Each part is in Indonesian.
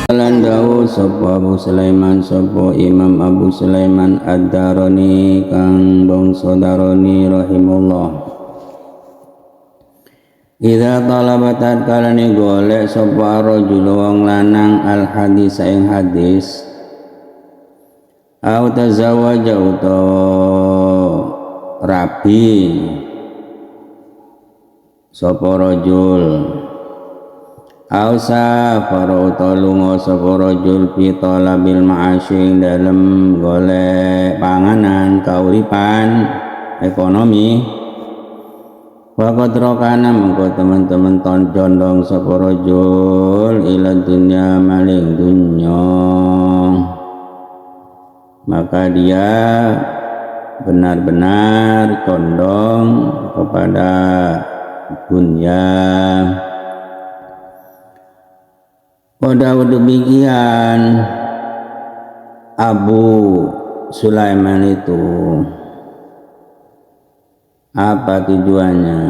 Lan dawu sapa Abu Sulaiman sapa Imam Abu Sulaiman Ad-Darani kang bangsa Darani rahimullah. Idza talabat kalane golek sapa rajul wong lanang al hadis ing hadis au tazawwaja utawa rabi sapa rajul Ausa farauta lunga sapa rajul fi talabil ma'asyi dalem golek panganan kauripan ekonomi wa qadrakana mengko teman-teman ton condong sapa rajul ila dunya maling dunya, maka dia benar-benar condong kepada dunia. Pada demikian Abu Sulaiman itu apa tujuannya?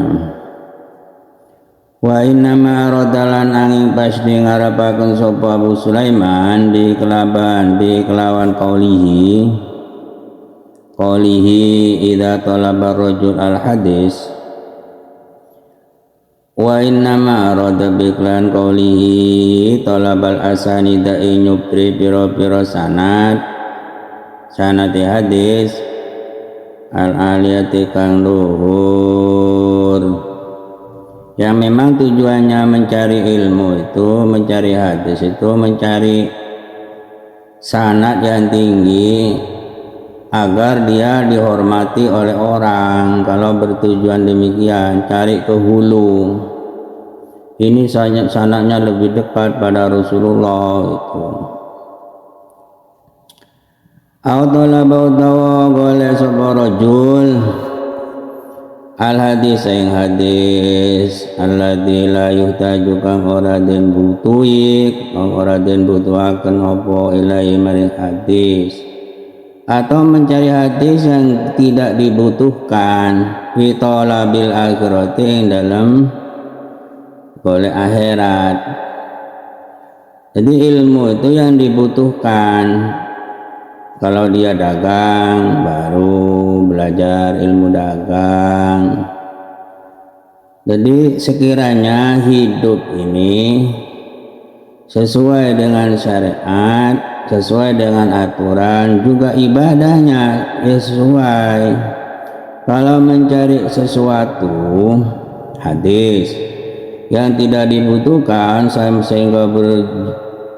Wa inna ma radalan angin pasti ngarapaken sapa Abu Sulaiman di kelawan qaulihi idza talaba rajul al hadis wa inna ma arada biklan qawlihi talabal asanida inyupri piro-piro sanad hadis al-aliyati kang luhur, yang memang tujuannya mencari ilmu itu, mencari hadis itu, mencari sanad yang tinggi agar dia dihormati oleh orang. Kalau bertujuan demikian, cari ke hulu, ini sanadnya lebih dekat pada Rasulullah itu. Autolabau tawa golek sapa rajul al hadis ing hadis alladzi la yuhtaju kang ora den butuhi, kang ora den butuhaken apa ilahi maring hadis, atau mencari hadis yang tidak dibutuhkan fi talabil akhirati dalam golek akhirat. Jadi ilmu itu yang dibutuhkan. Kalau dia dagang baru belajar ilmu dagang. Jadi sekiranya hidup ini sesuai dengan syariat, sesuai dengan aturan, juga ibadahnya sesuai. Kalau mencari sesuatu hadis yang tidak dibutuhkan sehingga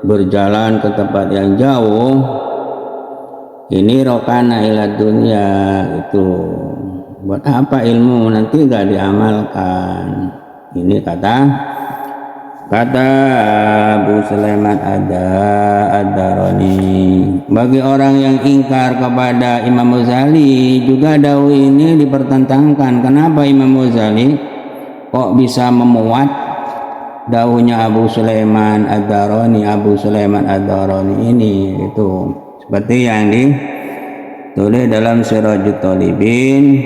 berjalan ke tempat yang jauh, ini rokana ila dunya, itu buat apa ilmu nanti gak diamalkan. Ini kata Abu Sulaiman Ad-Darani. Bagi orang yang ingkar kepada Imam Ghazali juga dawuh ini dipertentangkan. Kenapa Imam Ghazali kok bisa memuat dawuhnya Abu Sulaiman Ad-Darani? Abu Sulaiman Ad-Darani ini itu seperti yang ditulis dalam Sirajut Talibin,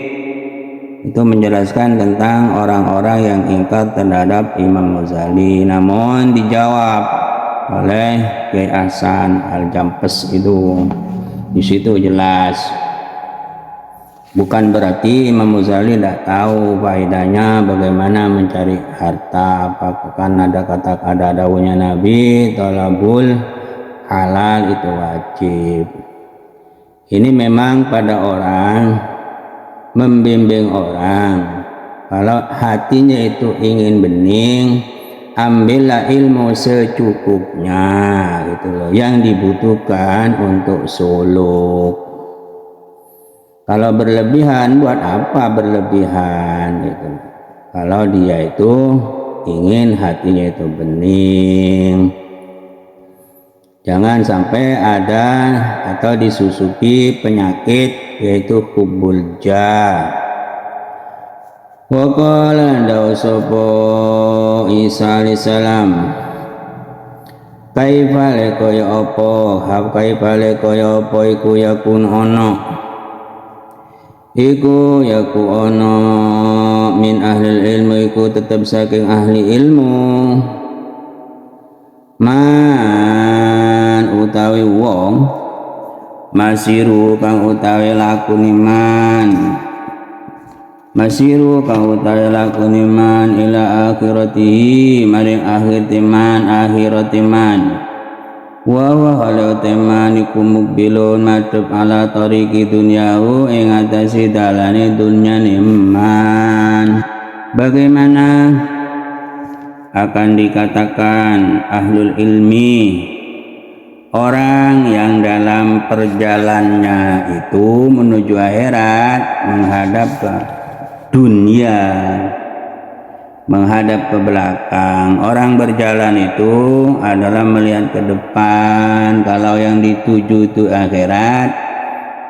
itu menjelaskan tentang orang-orang yang ingkar terhadap Imam Ghazali, namun dijawab oleh Kiai Hasan Al-Jampes. Itu di situ jelas, bukan berarti Imam Ghazali tidak tahu faedahnya bagaimana mencari harta. Apakah ada dawuhnya Nabi talabul halal itu wajib. Ini memang pada orang, membimbing orang. Kalau hatinya itu ingin bening, ambillah ilmu secukupnya gitu loh, yang dibutuhkan untuk suluk. Kalau berlebihan, buat apa berlebihan gitu. Kalau dia itu ingin hatinya itu bening, jangan sampai ada atau disusupi penyakit yaitu hubbul jah. Wa qala sapa Isa alaihi salam, kaifa le kaya apa iku yakun ana, iku yaku ana min ahli ilmu, iku tetap saking ahli ilmu, ma utawi wong masiru kang utawi lakuniman ila akhiratihi maring akhir timan wa halau teman iku mukbilun madhep ala tariqi dunyahu ing atase dalane dunyane man. Bagaimana akan dikatakan ahlul ilmi, orang yang dalam perjalanannya itu menuju akhirat menghadap ke dunia, menghadap ke belakang. Orang berjalan itu adalah melihat ke depan. Kalau yang dituju itu akhirat,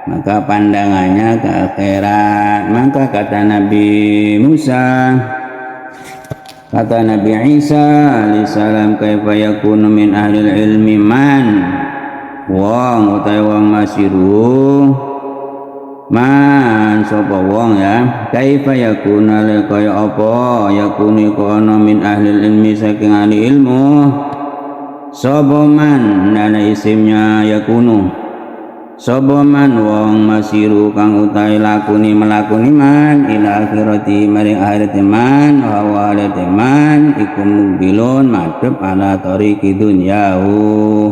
maka pandangannya ke akhirat. Maka kata Nabi Isa alaihissalam, kaifa yakunu min ahlil ilmi man wong utawi wong masiru man sapa wong ya, kaifa yakuna le kaya apa yakuni kono min ahli ilmi saking ahli ilmu sapa man nana isimnya yakunu sapa man wong masiru kang utawi melakuni man ila akhirati maring akhirat man wa alati man iku mubilun madhep ala tariqi dunyahu,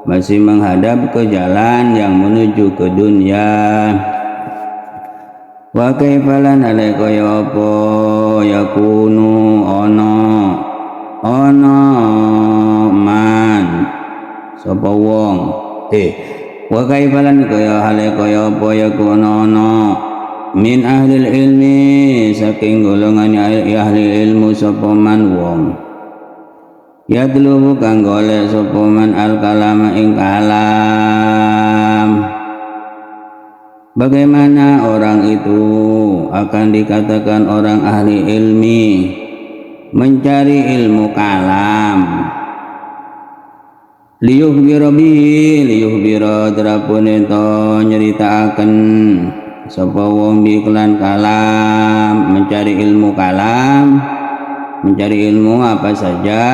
masih menghadap ke jalan yang menuju ke dunia. Wa kaifalan alaika ya apa yakunu ana man sapa wong wa kaifalan kaya alaika ya apa yakunu ana min ahli ilmi saking golongan ahli ilmu sapa man wong yadlubu kang golek sapa man al kalama ing kalam. Bagaimana orang itu akan dikatakan orang ahli ilmi mencari ilmu kalam, liyuhbira terapun ento nyeritakan sapa wong iklan kalam, mencari ilmu kalam, mencari ilmu apa saja,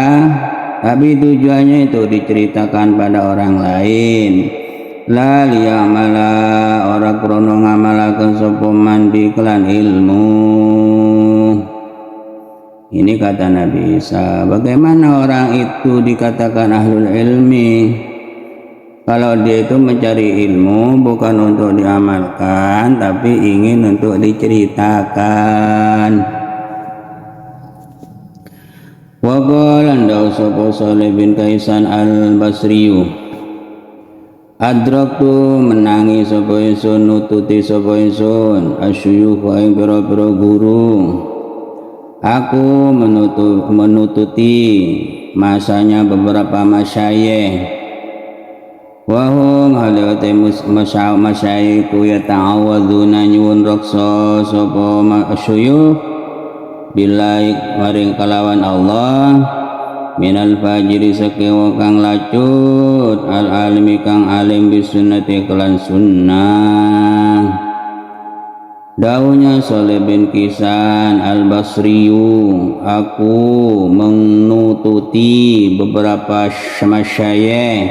tapi tujuannya itu diceritakan pada orang lain. La liya'mala ora krono ngamalaken sapa man iklan ilmu. Ini kata Nabi Isa. Bagaimana orang itu dikatakan ahlul ilmi? Kalau dia itu mencari ilmu bukan untuk diamalkan, tapi ingin untuk diceritakan. Wa qala ndaw sapa Shalih bin Kaisan al-Basriyu, adraktu menangi sapa ingsun nututi sapa ingsun asyuyukh ing pira-pira guru. Aku menututi masanya beberapa masyayikh. Wahum halawate masyayikhu yata'awadzuna nyuwun raksa sapa asyuyukh billahi maring kalawan Allah minal fajiri saking kang lacut al alimi kang alim bisunnati kelan sunnah. Daunya Shalih bin Kaisan al Basriyu, aku menututi beberapa masyayikh,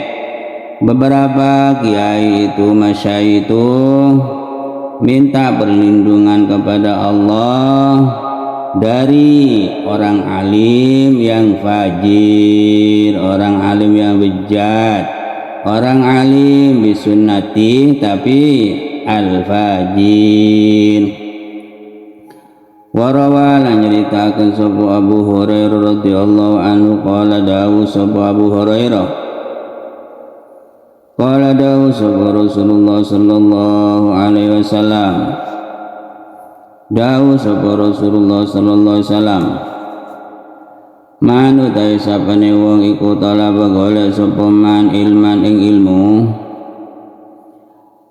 beberapa kiai itu masyayikh itu minta perlindungan kepada Allah dari orang alim yang fajir, orang alim yang bejat, orang alim bisunnati tapi al-fajir. Warawa lan nyeritakan sapa Abu Hurairah radhiyallahu anhu qala dawu sapa Abu Hurairah qala dawu sapa Rasulullah sallallahu alaihi wasallam dawu sapa Rasulullah sallallahu alaihi wasallam man utahe sapane wong iku talaba golek sapa man ilman ing ilmu.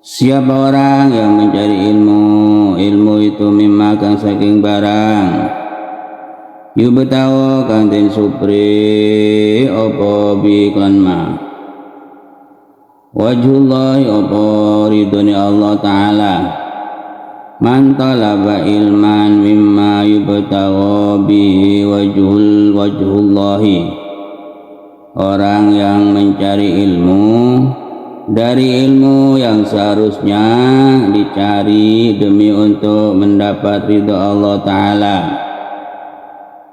Siapa orang yang mencari ilmu itu memakan saking barang yubtawa kang den supri apa bi iklan ma wajhullahi apa ridhoni Allah Ta'ala. Man talaba ilman mimma yubtawa bihi wajhullahi orang yang mencari ilmu dari ilmu yang seharusnya dicari demi untuk mendapat ridha Allah Ta'ala.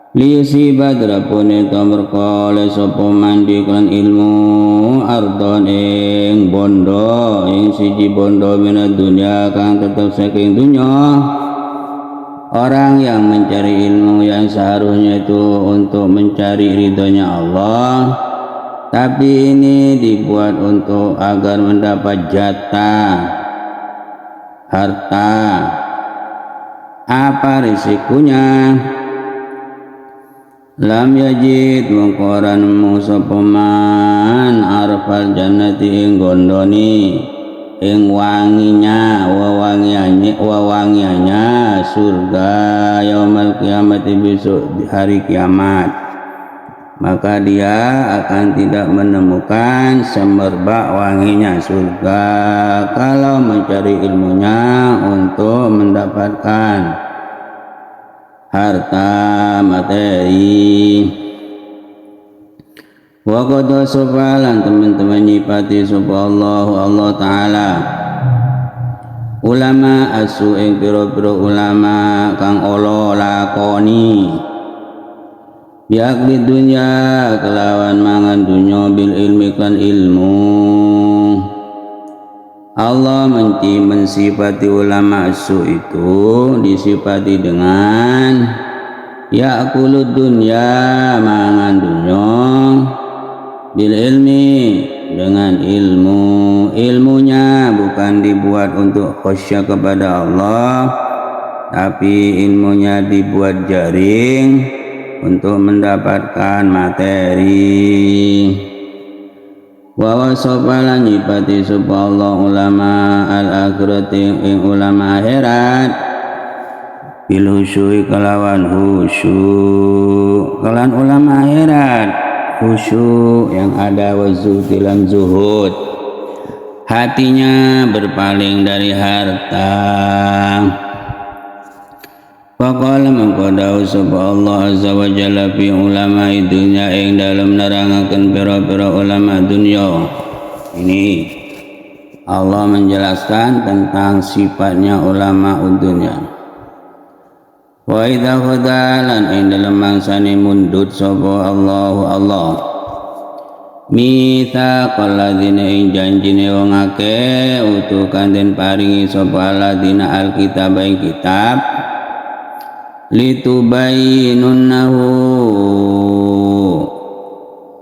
Liyusiba drapune tomrko le sapa mandi kelan ilmu ardon ing bondo ing siji bondo minad dunya kang tetep saking dunya. Orang yang mencari ilmu yang seharusnya itu untuk mencari ridhonya Allah, tapi ini dibuat untuk agar mendapat jatah harta. Apa risikonya? Lam yajid mungkoran musopoman arfal jannati ing gondoni ing wawangianya surga yaumal kiamati besok di hari kiamat, maka dia akan tidak menemukan semerbak wanginya surga kalau mencari ilmunya untuk mendapatkan harta materi. Wa qad sopalan teman-teman nyipati sapa Allah Ta'ala ulama asu ing pira-pira ulama kang ala lakoni biak di dunya kelawan mangan dunya bil ilmi kan ilmu. Allah mensifati ulama asu itu disifati dengan ya'kulud dunya mangan dunya bil ilmi dengan ilmu. Ilmunya bukan dibuat untuk khusyuk kepada Allah, tapi ilmunya dibuat jaring untuk mendapatkan materi. Wa wasopalan nyipati sapa Allah ulama al-akhirati ing ulama akhirat bil husyui kelawan husyuk. Kelawan ulama akhirat khusyuk yang ada wazuhdi lan zuhud, hatinya berpaling dari harta. Faqala mengkodau sapa Allah azza wa jalla fi ulama dunya ing dalam nerangaken pira-pira ulama dunya. Ini Allah menjelaskan tentang sifatnya ulama dunya. Wa idza khadalan ing dalam mangsane mundut sapa Allah mitsaqal ladzina ing janjine wong akeh utuh kanten paringi sapa alladzina alkitab ing kitab litubayyinunnahu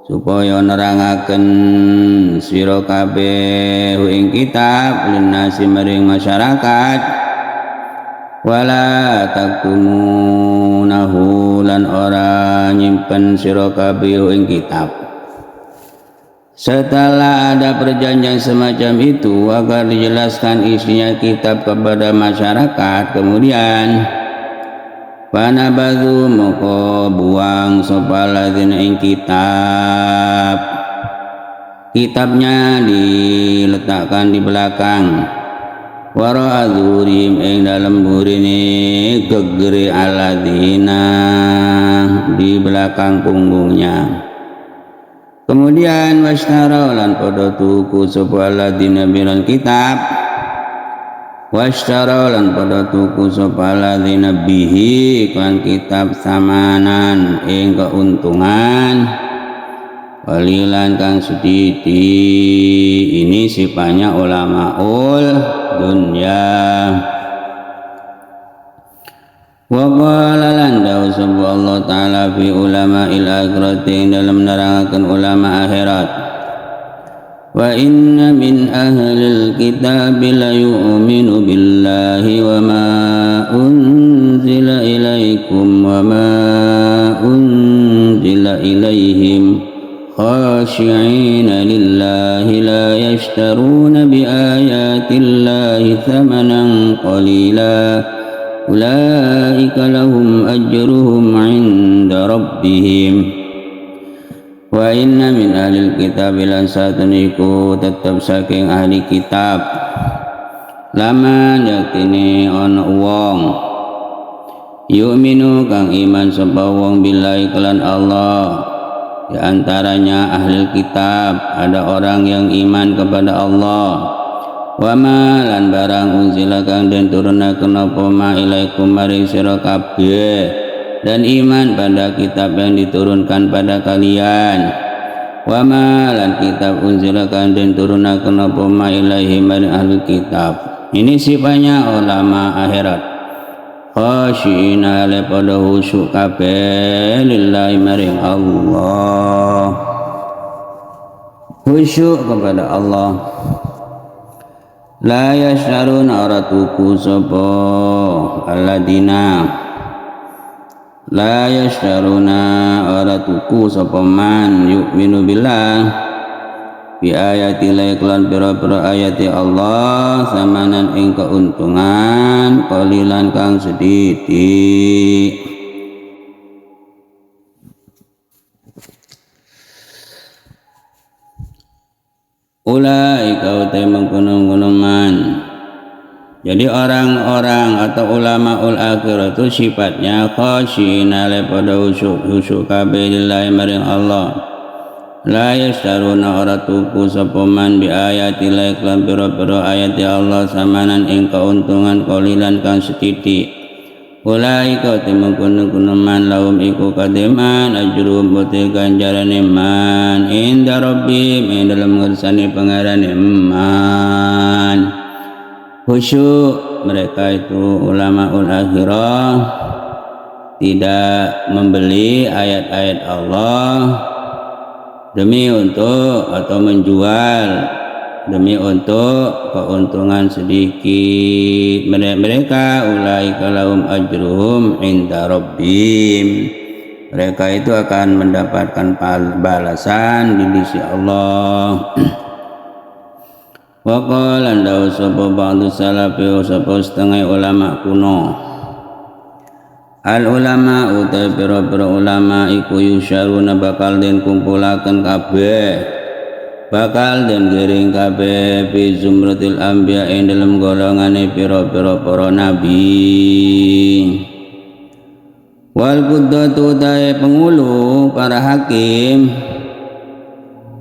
supaya nerangaken sira kabeh ing kitab linnasi maring masyarakat wala taktumunahu lan ora nyimpen sira kabeh ing kitab. Setelah ada perjanjian semacam itu agar dijelaskan isinya kitab kepada masyarakat, kemudian panabadhu moko buang sapa ladzina ing kitabnya diletakkan di belakang wara adzurim ing dalam burine gegere alladzina di belakang punggungnya. Kemudian washtara lan padha tuku sapa alladzina bil kitab washtara lan padha tuku sapa alladzina bihi kan kitab samanan ing keuntungan walilan kang sediti. Ini sifatnya ulamaul dunya. Wa qala lan dawu sapa Allah Ta'ala fi ulama il akhirati dalam nerangaken ulama akhirat wa inna min ahlil kitabi la yu'minu billahi wa ma unzila ilaikum wa ma unzila ilaihim khashi'ina lillahi la yashtaruna bi ayatillahi thamanan qalila ulaika lahum ajruhum 'inda rabbihim. Wa inna min ahlil kitab lan satuniku tetap saking ahli kitab laman yaktini ana wong yu'minu kang iman sapa wong billahi kelan Allah di antaranya ahli kitab, ada orang yang iman kepada Allah. Wa ma lan barang unzila kang den turunaken apa ma ilaikum maring sira kabeh, dan iman pada kitab yang diturunkan pada kalian. Wa ma lan kitab unzila kang den turunaken apa ma ilaihi maring ahli kitab. Ini sifatnya ulama akhirat, khasyiina le pada khusyuk kabeh lillahi maring Allah, khusyuk kepada Allah. La yasharuna aratuku sapa alladina, la yasharuna aratuku sapa man yu'minu billah bi ayati laiklan pira-pira ayati Allah samanan ing keuntungan qalilan kang sedidik. Ulaika utai menggunung-gunung man. Jadi orang-orang atau ulama ul akhirah itu sifatnya khasyiina le pada khusyuk kabeh lillahi maring Allah. La yastaruna ora tuku sapa man bi ayati laiklan pira-pira ayati Allah samanan ing keuntungan qalilan kang sethithik. Ulaika timengkono man lahum iku kademan ajrum bote ganjarane man inda rabbim ing dalem ngersane pangarane man. Khusyuk mereka itu ulamaul akhirah tidak membeli ayat-ayat Allah demi untuk atau menjual demi untuk keuntungan sedikit. Mereka ulaika lahum ajruhum inda rabbim, mereka itu akan mendapatkan balasan di sisi Allah. Wa qala dawu sapa ba'du salafi sapa setengah ulama kuno, al ulama utai pira-pira ulama iku yusyaruna bakal den kumpulaken kabeh, bakal den giring kabeh fi zumratil anbiya ing dalem golongane pira-pira para nabi. Wal quddatu utai pengulu para hakim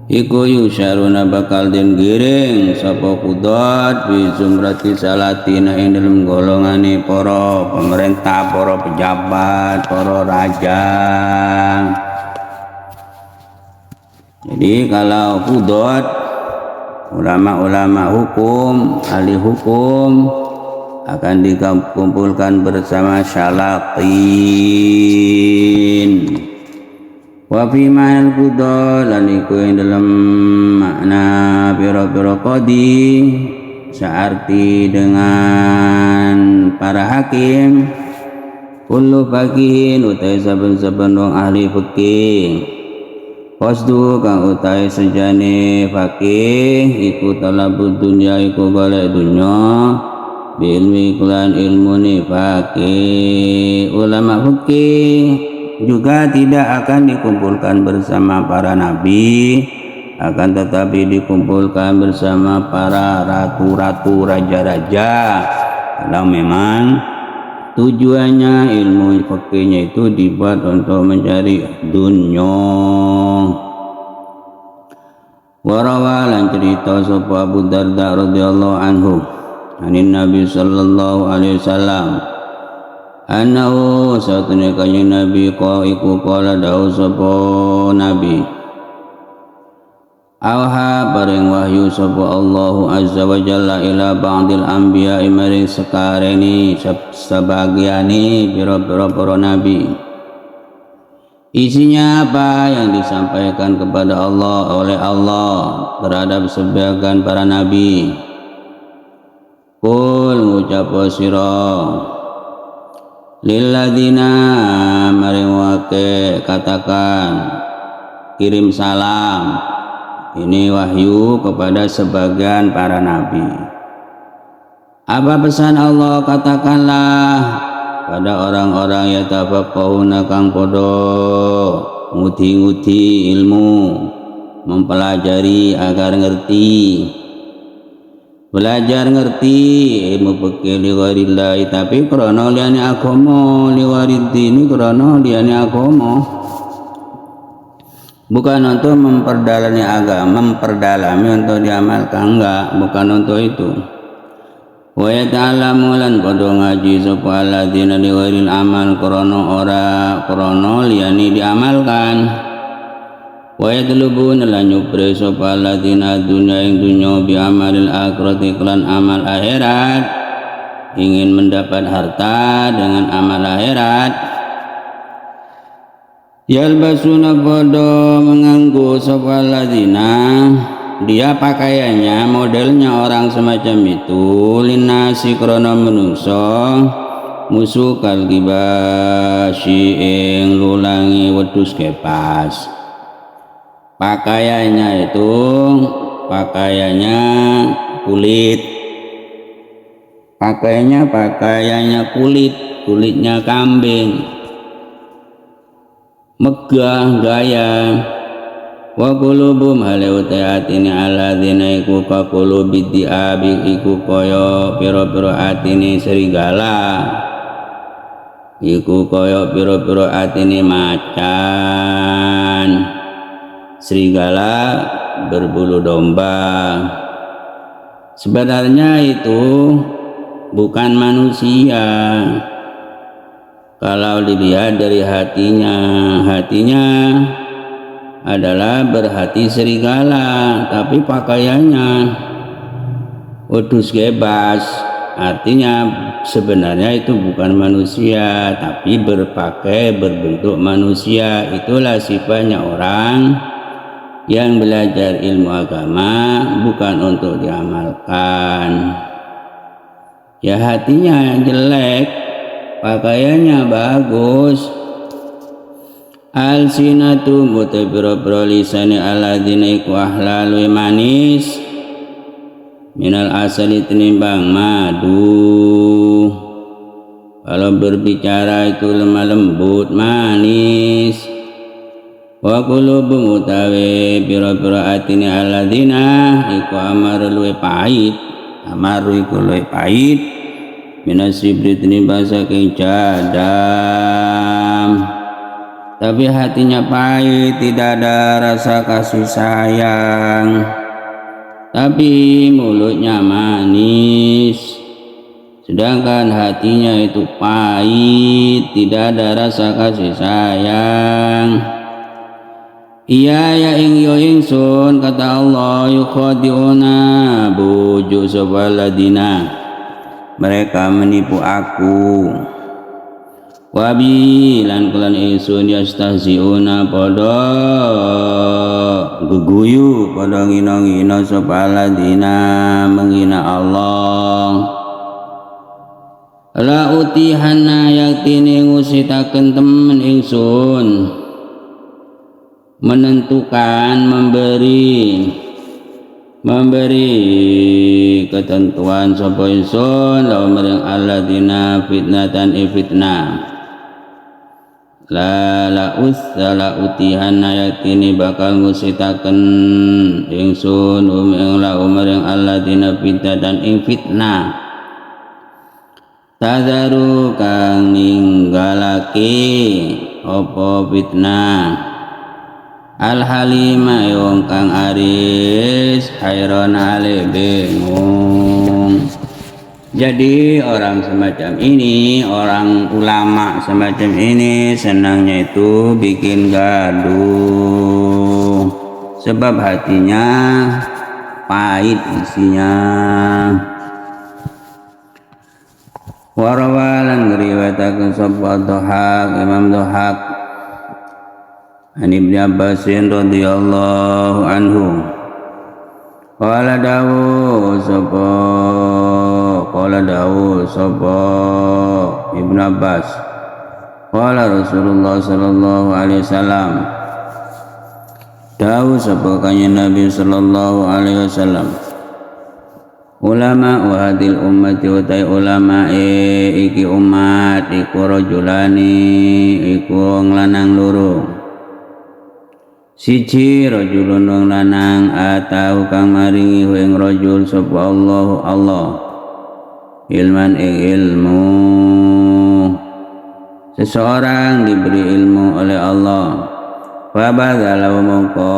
iku yusyaruna bakal den giring sapa qudat fi zumrati salatina ing dalem golongane para pemerintah, para pejabat, para raja. Jadi kalau qudat, ulama-ulama hukum, ahli hukum akan dikumpulkan bersama syalatin. Wa fi ma'al qudha lan iku ing dalem makna pira-pira qadi searti dengan para hakim kullu faqihin utai saben-saben wong ahli fikih. Qasdu kang utai sejane faqih iku talabud dunya iku golek dunya bi ilmi lan ilmune faqih. Ulama fikih juga tidak akan dikumpulkan bersama para nabi, akan tetapi dikumpulkan bersama para ratu-ratu, raja-raja. Kalau memang tujuannya ilmu fikihnya itu dibuat untuk mencari dunya. Warawalan cerita sapa Abu Darda radhiyallahu anhu anin Nabi sallallahu alaihi wasallam annahu satune kanjeng Nabi iku kala dawuh sapa Nabi, awha bareng wahyu sapa Allahu azza wa jalla ila ba'dil anbiya maring sekareni sebagiani pira-pira para nabi. Isinya apa yang disampaikan kepada Allah oleh Allah terhadap sebagian para nabi. Kul ngucap sira lilladina maring wake katakan kirim salam, ini wahyu kepada sebagian para nabi. Apa pesan Allah? Katakanlah pada orang-orang yatafaqahuna kang podo nguti-nguti ilmu, mempelajari agar ngerti, belajar ngerti ilmu fikih liwarillahi tapi krana liyane agama, liwaridini krana liyane agama. bukan untuk memperdalami untuk diamalkan, enggak, bukan untuk itu. Wa yata'allamu lan padha ngaji sapa alladzina li ghairil amal krana liyane diamalkan. Wa yatlubuna lan nyupre sapa alladzina dunya ing dunya bi amalil akhirati lan amal akhirat, ingin mendapat harta dengan amal akhirat. Yalbasuna padha menganggo sapa alladzina, dia pakaiannya modelnya orang semacam itu, linnasi krana manungsa, musukal gibasi ing lulangi wedhus kepas. Pakaiannya kulit, kulitnya kambing, megah gaya. Wa qulubum hale atine alladzina iku ka qulubi diabi iku kaya pira-pira atine serigala, iku kaya pira-pira atine macan, serigala berbulu domba. Sebenarnya itu bukan manusia kalau dilihat dari hatinya adalah berhati serigala, tapi pakaiannya wedhus bebas. Artinya sebenarnya itu bukan manusia, tapi berbentuk manusia. Itulah sifatnya orang yang belajar ilmu agama bukan untuk diamalkan. Ya hatinya jelek, pakaiannya bagus. Alsinatu mutabira lisani alladzina iku ahlalu manis, minal asali tenimbang madu. Kalau berbicara itu lemah lembut manis. Wa qulubum utawi pira-pira atine alladzina iku amaru luwe pahit, minasibri tenimbang saking jadam. Tapi hatinya pahit, tidak ada rasa kasih sayang. Tapi mulutnya manis, sedangkan hatinya itu pahit, tidak ada rasa kasih sayang. Iya ya ing yo ingsun, kata Allah, yukhadi'una bujuk sabaladina, mereka menipu aku. Wabi lan kelan ingsun yastahziuna padha geguyu, padha ngina-ngina sapa alladzina menghina Allah. La utihanna yaktine ngusitaken temen ingsun, menentukan memberi ketentuan sapa ingsun la maring alladzina fitnatan fitnah. La utihan yakini bakal ngusitaken ingsun ing la umar yang alladzina fitnah dan ing fitnah. Tadaru kang ninggalake apa fitnah, al halima wong kang aris hayron ale bingung. Jadi orang semacam ini, orang ulama semacam ini senangnya itu bikin gaduh, sebab hatinya pahit isinya. Warawalan ngriwayataken sapa Dhahak, Imam Dhahak, an Ibnu Abbas radhiyallahu anhu, qala dawu sapa Ibnu Abbas, qala Rasulullah sallallahu alaihi wasallam, dawu sapa kanjeng Nabi sallallahu alaihi wasallam, ulama wa hadil ummati utai ulama iki umat iku rajulani iku lanang loro. Siji rajulun wong lanang atau kang maringi ing rajul sapa Allah ilman ing ilmu. Seseorang diberi ilmu oleh Allah, Fabadzalahu mongko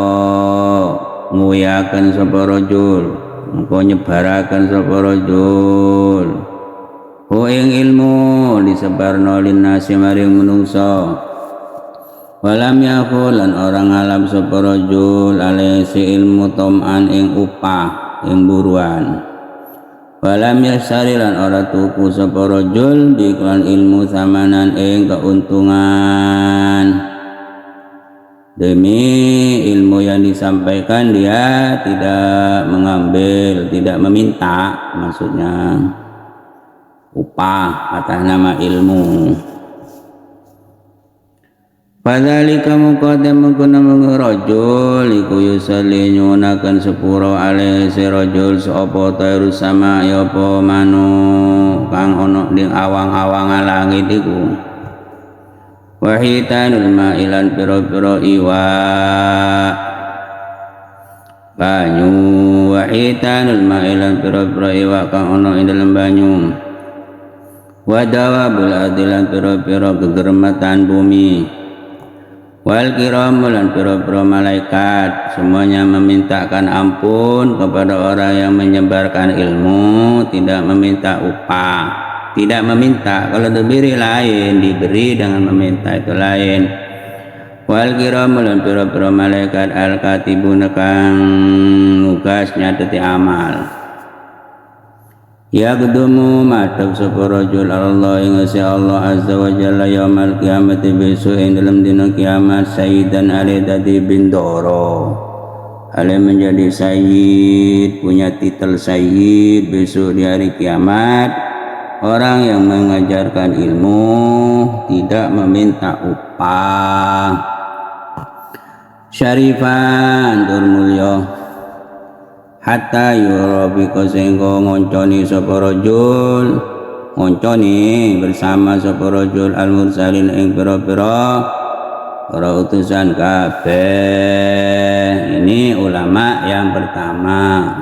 nguyaken sapa rajul, mongko nyebaraken sapa rajul hu ing ilmu disebarno linnasi maring manungsa. Walam yakul lan orang alam sapa rajul alaihi ilmu tom'an ing upah ing buruan. Walam yasari lan ora tuku sapa rajul biklan ilmu samanan ing keuntungan. Demi ilmu yang disampaikan dia tidak mengambil, tidak meminta, maksudnya upah atas nama ilmu. Padhalika muqaddam kuna rajul iku yusalli nyunakan sepuro alaihi si rajul sapa tairu sama ya apa manu kang ana ning awang-awang langit iku. Wahitanul ma'ilan piro-piro iwa banyu, wahitanul ma'ilan piro-piro iwa kang ana ing dalem banyu. Wadawabul adilan piro-piro kegermatan bumi. Wal kiramul lan piro-piro malaikat, semuanya memintakan ampun kepada orang yang menyebarkan ilmu, tidak meminta upah. Tidak meminta, kalau diberi lain, diberi dengan meminta itu lain. Wal kiramul lan pira-pira malaikat al katibuna kang nugas nyateti amal. Ya kedumu madhep sapa rajul Allah ing Allah azza wa jalla yaumil qiyamati besok ing dalam dina kiamat sayyidan ali dadi bindoro. Ali menjadi sayyid, punya titel sayyid besok di hari kiamat. Orang yang mengajarkan ilmu tidak meminta upah. Syarifan tur mulya hatta yurabika sehingga ngonconi sapa rajul, ngonconi bersama sapa rajul al mursalin ing pira-pira para utusan kabeh. Ini ulama yang pertama.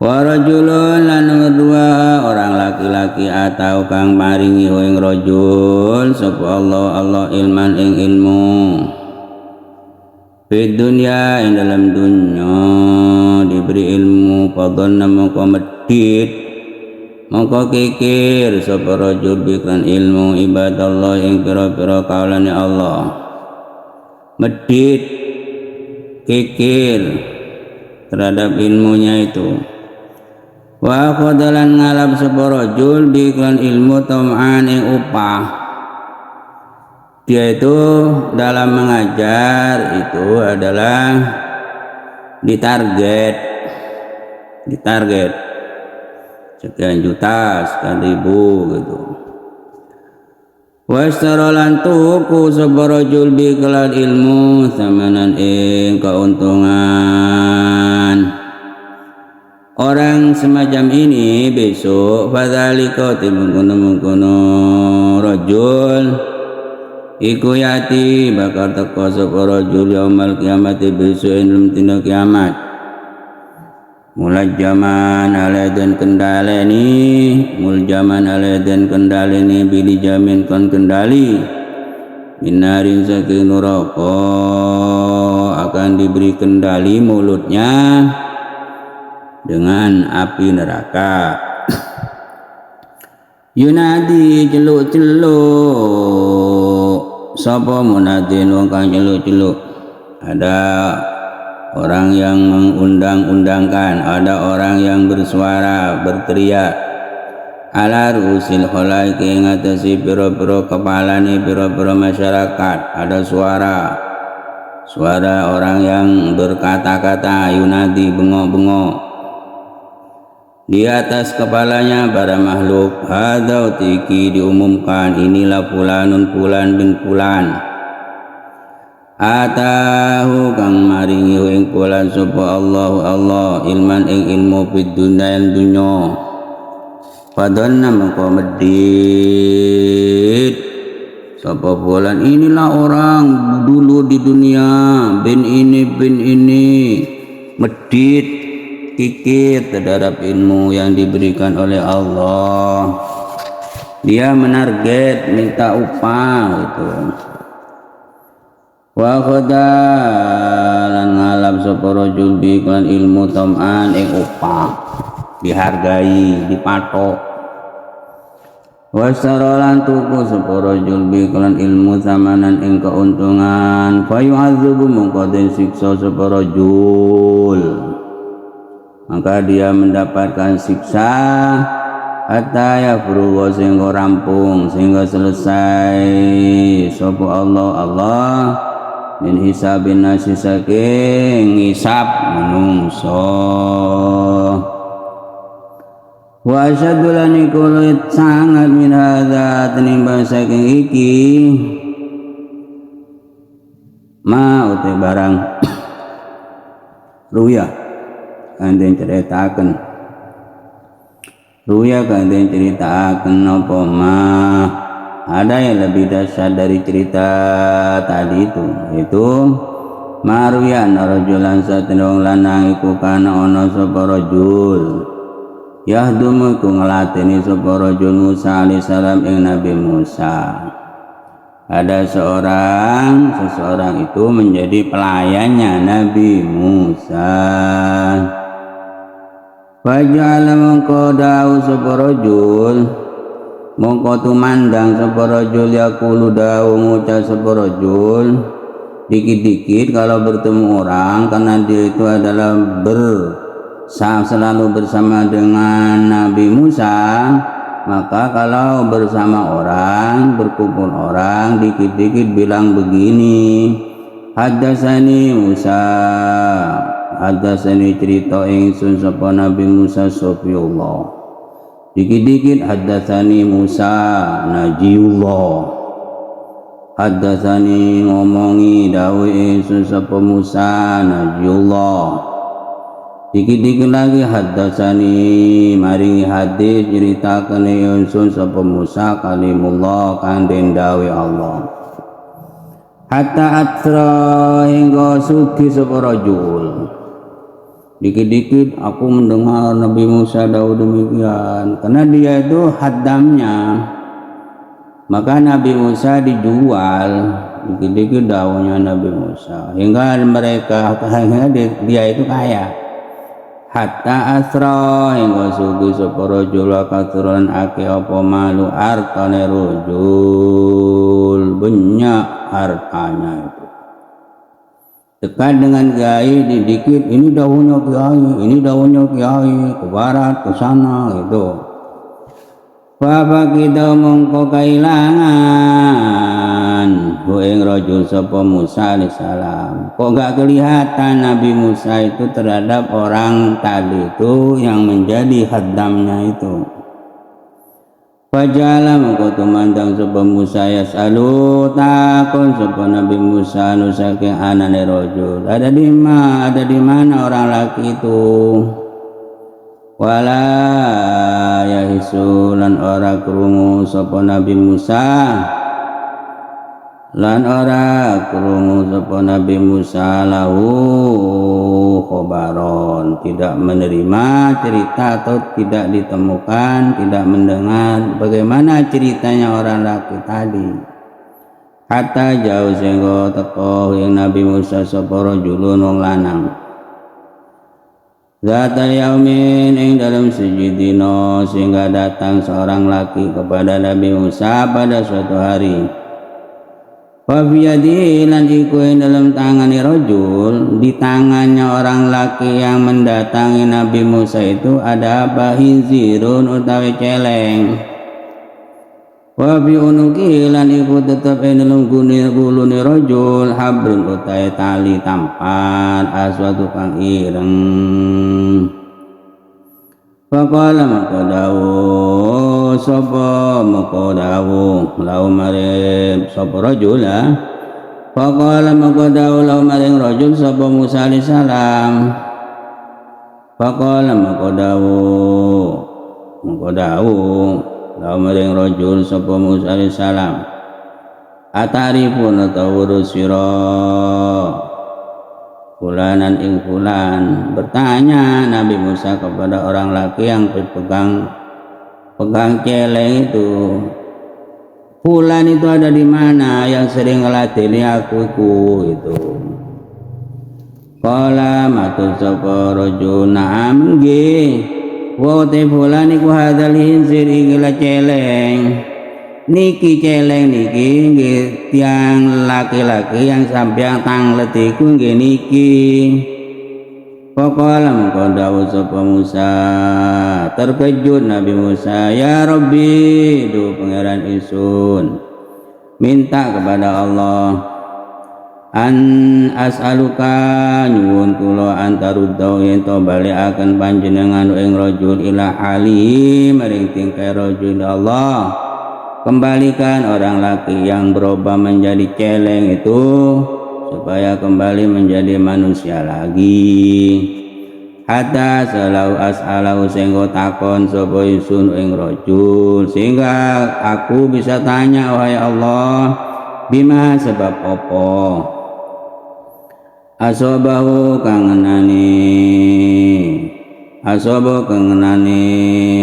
Wa rajulun lan dua orang laki-laki atau kang maringi ing rajul sapa Allah ilman ing ilmu fid dunya ing dalam dunya diberi ilmu padonna mongko medhit mongko kikir sapa rajul bikran ilmu ibadallah ing pira-pira kaulane Allah medhit kikir terhadap ilmunya itu. Wa qadalan ngalap sapa rajul biklan ilmu tam'an ing upah. Dia itu dalam mengajar itu adalah ditarget sekian juta, sekian ribu gitu. Wa istaralan tuku sapa rajul biklan ilmu samanan ing keuntungan. Orang semacam ini besok fadzalika timungkono rajul iku yati bakal teko sapa rajul yaumul qiyamati besok ing dina kiamat. Muljaman aladen kendaleni bili jamin kon kendali minarin saking neraka akan diberi kendali mulutnya dengan api neraka. Yunadi celuk-celuk sapa munadin wong kang celuk-celuk. Ada orang yang mengundang-undangkan, ada orang yang bersuara, berteriak. Ala rusil khalaiki ing atase pira-pira kepalane pira-pira masyarakat, ada suara orang yang berkata-kata yunadi bengok-bengok. Di atas kepalanya para makhluk hadza tiki diumumkan inilah fulanun fulan bin fulan atahu kang maringi ing fulan sapa Allah ilman ing ilmu fid dunya padonna mengko medhit sapa fulan inilah orang dulu di dunia bin ini medhit kikir terhadap ilmu yang diberikan oleh Allah. Dia menarget minta upah itu. wa khadalan ngalap sapa rajul bi iklan ilmu tam'an ing upah dihargai dipatok wasarolan tuku sapa rajul bi iklan ilmu zamanan ing keuntungan fa yu'adzabu mongko den siksa sapa rajul maka dia mendapatkan siksa hatta yafruga sehingga rampung sehingga selesai sapa Allah min hisabin nasi saking ngisab manungsa wa asyaddu lan kulit sangat min hadza tenimbang saking iki ma uti barang ruya kandhen ceritaken ruya kandhen ceritaken apa mah ada yang lebih dahsyat dari cerita tadi itu marwiyan rajulan satendong lanang iku kana ana sapa rajul yahdumu iku nglateni sapa rajul Musa alaihi salam ing Nabi Musa ada seseorang itu menjadi pelayannya Nabi Musa faja'ala mongko dawu sapa rajul mongko tumandang sapa rajul yaqulu dawu ngucap sapa rajul dikit-dikit kalau bertemu orang karena dia itu adalah selalu bersama dengan Nabi Musa maka kalau bersama orang berkumpul orang dikit-dikit bilang begini haddatsani Musa haddatsani cerita ingsun sapa Nabi Musa Sofiyullah dikit-dikit haddatsani Musa Najiullah haddatsani ngomongi dawe ingsun sapa Musa Najiullah dikit-dikit lagi haddatsani maringi hadis ceritakan ingsun sapa Musa kalimullah kang den dawe Allah hatta atra hingga sugi sapa rajul dikit-dikit aku mendengar Nabi Musa dawu demikian karena dia itu haddamnya maka Nabi Musa dijual dikit-dikit dawuhnya Nabi Musa hingga dia itu kaya hatta asra hingga sugi sapa rajul katuran ake apa malu hartane rajul banyak hartanya itu dekat dengan kiai dikit ini daunnya kiai ke barat ke sana gitu Bapak kita mongko kailangan ing rajul sapa Musa alaihissalam kok gak kelihatan Nabi Musa itu terhadap orang tadi itu yang menjadi haddamnya itu Fajala mongko tumandang sapa Musa yasalu takon sapa Nabi Musa anu saking anane rajul ada di mana orang laki itu wala yahisulan ora krungu sapa Nabi Musa lan ora krungu sapa Nabi Musa lahu khobaron tidak menerima cerita atau tidak ditemukan tidak mendengar bagaimana ceritanya orang laki tadi hatta jauh sehingga teko yang Nabi Musa sapa rajulun wong lanang zata yaumin ing dalam sejidina sehingga datang seorang laki kepada Nabi Musa pada suatu hari Wafiyadi lan iku dalam tangani rajul di tangannya orang laki yang mendatangi Nabi Musa itu ada bahinzirun utawi celeng wafi unuki lan iku tetap dalam gulune rajul habrun utawi tali tampan aswatu kang ireng faqala maka dawu sapa maka dawu lau maring sapa rajul faqala maka dawu lau maring rajul sapa Musa alaihi salam faqala maka dawu lau maring rajul sapa Musa alaihi salam atarifun atau sira fulanan ing fulan bertanya Nabi Musa kepada orang laki yang pegang celeng itu fulan itu ada di mana yang sering ngelatih aku itu. Qala matur sapa rajul na'am nggih wa te fulan iku hadzal hinsir iki celeng niki celeng niki nggih tiang laki-laki yang sampeyan tanglet iku nggih niki. Faqala mengko dawuh sapa Musa, terkejut Nabi Musa, ya Rabbi, duh pangeran ingsun minta kepada Allah an as'aluka nyuwun kula antarudau yen to balekaken panjenengan ing rajul ila hali maring tingkah rajul Allah, kembalikan orang laki yang berubah menjadi celeng itu supaya kembali menjadi manusia lagi. Hatta salau as'alahu sehingga takon sapa ingsun ing rajul, sehingga aku bisa tanya wahai Allah, bima sebab apa asobahu kangenani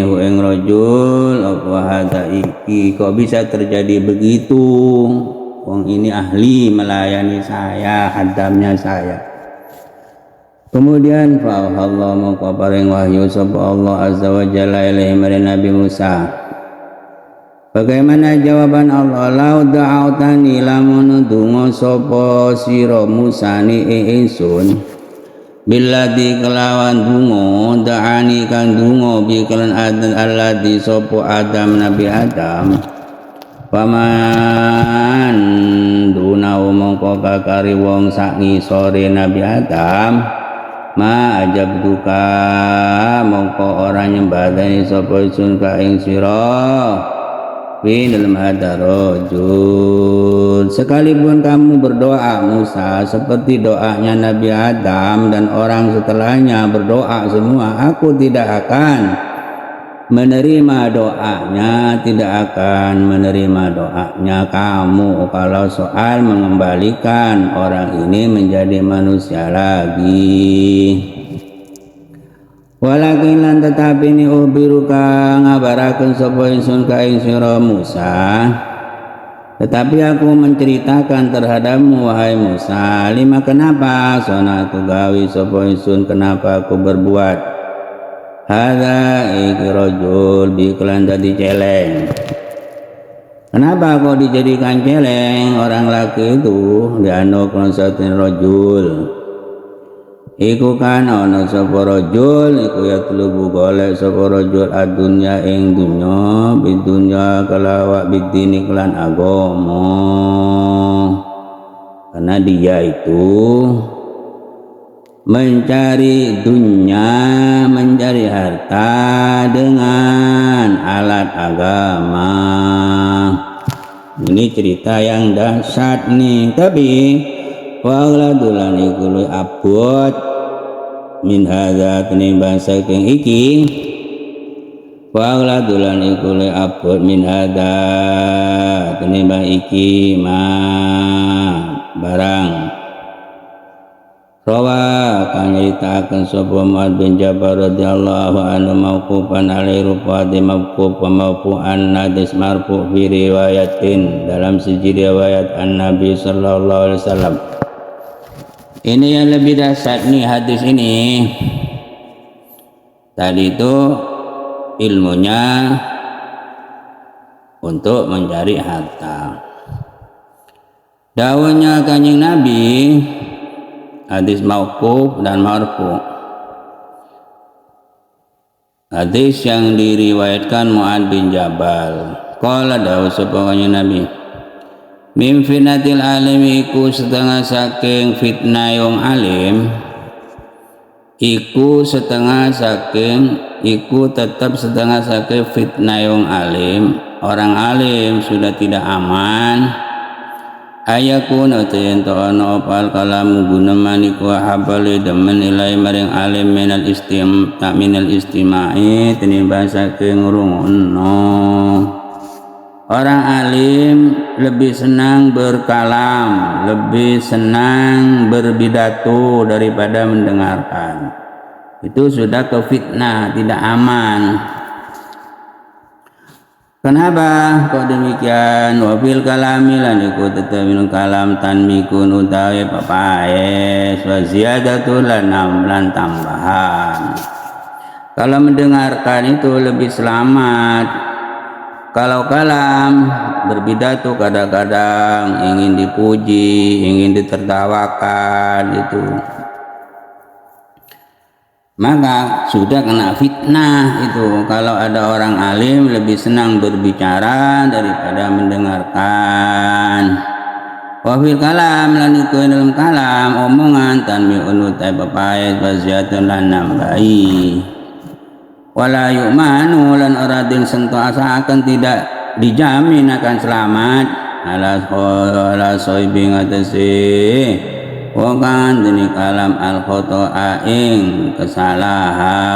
hu ing rajul apa hada iki kok bisa terjadi begitu. Wong ini ahli melayani saya, hadamnya saya. Kemudian fa'allah maka paring wahyu sapa Allah azza wa jalla ilaihi maring Nabi Musa. Bagaimana jawaban Allah? Lau da'autani lamun donga sapa sira Musa ni ingsun billadzi kelawan donga da'ani kan donga bi kelan adan alladzi sapa Adam Nabi Adam. Paman dunau mongko kakari wong sak ngisore Nabi Adam ma ajab duka mongko ora nyembadani sapa ingsun ka ing sira fi dalam hadarajul sekalipun kamu berdoa Musa seperti doanya Nabi Adam dan orang setelahnya berdoa semua, aku tidak akan menerima doanya, tidak akan menerima doanya kamu kalau soal mengembalikan orang ini menjadi manusia lagi. Walakin lan tetapi ni ubiruka ngabaraken sapa ingsun ka ing sira Musa, tetapi aku menceritakan terhadapmu wahai Musa, lima kenapa sonatu gawi sapa ingsun, kenapa aku berbuat hadza iki rajul biklan dadi celeng. Kenapa kau dijadikan celeng orang laki itu dianu konsatin rajul iku kan ana sapa rajul iku ya tlubu golek sapa rajul adunya ing dunya bidunya kalawak bidini kelan agama, karena dia itu mencari dunia, mencari harta dengan alat agama. Ini cerita yang dahsyat nih, tapi wa'aladulan iku abot min hadza tenimbang saking iki, wa'aladulan iku abot min hadza tenimbang iki ma barang rawa kang nyritakaken sapa Mu'adz bin Jabal radhiyallahu anhu mauqufan alaihi rupati mauquf wa maufu'an hadis marfu' fi riwayatin dalam siji riwayat an-Nabi sallallahu alaihi wasallam. Ini yang lebih dahsyat nih hadis ini. Tadi itu ilmunya untuk mencari harta. Dawuhnya Kanjeng Nabi hadis mauquf dan marfu. Hadis yang diriwayatkan Mu'adz bin Jabal. Qala dawuh sapa Kanjeng Nabi, min fitnatil alim iku setengah saking fitnah yang alim, iku setengah saking iku tetap setengah saking fitnah yang alim. Orang alim sudah tidak aman. Ayakun utayen to ana opal kalam gunaman iku habale demen ilai maring alim minal istima'i tinimbang saking ngrungokno. Orang alim lebih senang berkalam, lebih senang berpidato daripada mendengarkan. Itu sudah ke fitnah, tidak aman. Kenapa kok demikian? Wabil kalami lan iku tetep minum kalam tanmikun utawi papaes wa ziyadatul lan tambahan. Kalau mendengarkan itu lebih selamat. Kalau kalam berpidato kadang-kadang ingin dipuji, ingin ditertawakan itu, maka sudah kena fitnah itu. Kalau ada orang alim lebih senang berbicara daripada mendengarkan. Wafil kalam lan iku dalam kalam omongan tanmi'un utai papayat waziyatun lan nambahi. Wala yu'manu lan oradin sentuh asa akan tidak dijamin akan selamat ala soibi ngatasi wakan dini kalam al khoto'a ing kesalahan.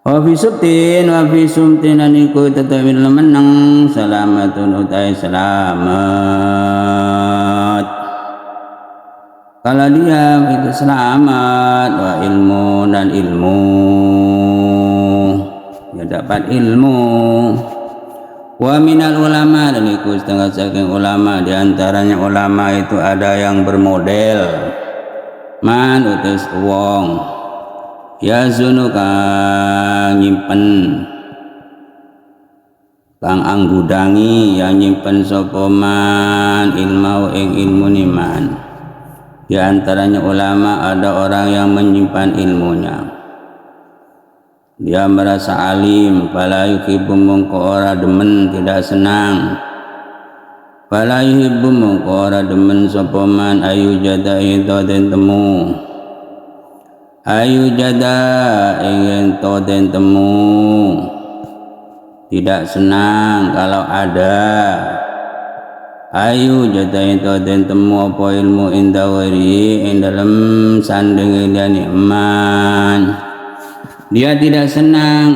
Wa fi subtin wa fi sumtin aniku tetawin lemenang salamatun utai selamat. Kalau diam itu selamat. Wa ilmu dan ilmu ya dapat ilmu. Wa minal ulama dan iku setengah saking ulama, diantaranya ulama itu ada yang bermodel man utus wong ya zunu kang nyimpen kang anggudangi yang nyimpen sopoman ilmau ing ilmu niman. Di antaranya ulama ada orang yang menyimpan ilmunya, dia merasa alim, fala yuhibbu mongko ora demen, tidak senang. Fala yuhibbu mongko ora demen sapa man ayu jada ento den temu. Ayu jada ento den temu. Tidak senang kalau ada. Ayu jada ento den temu apa ilmu indawari ing dalem sandenge liane eman. Dia tidak senang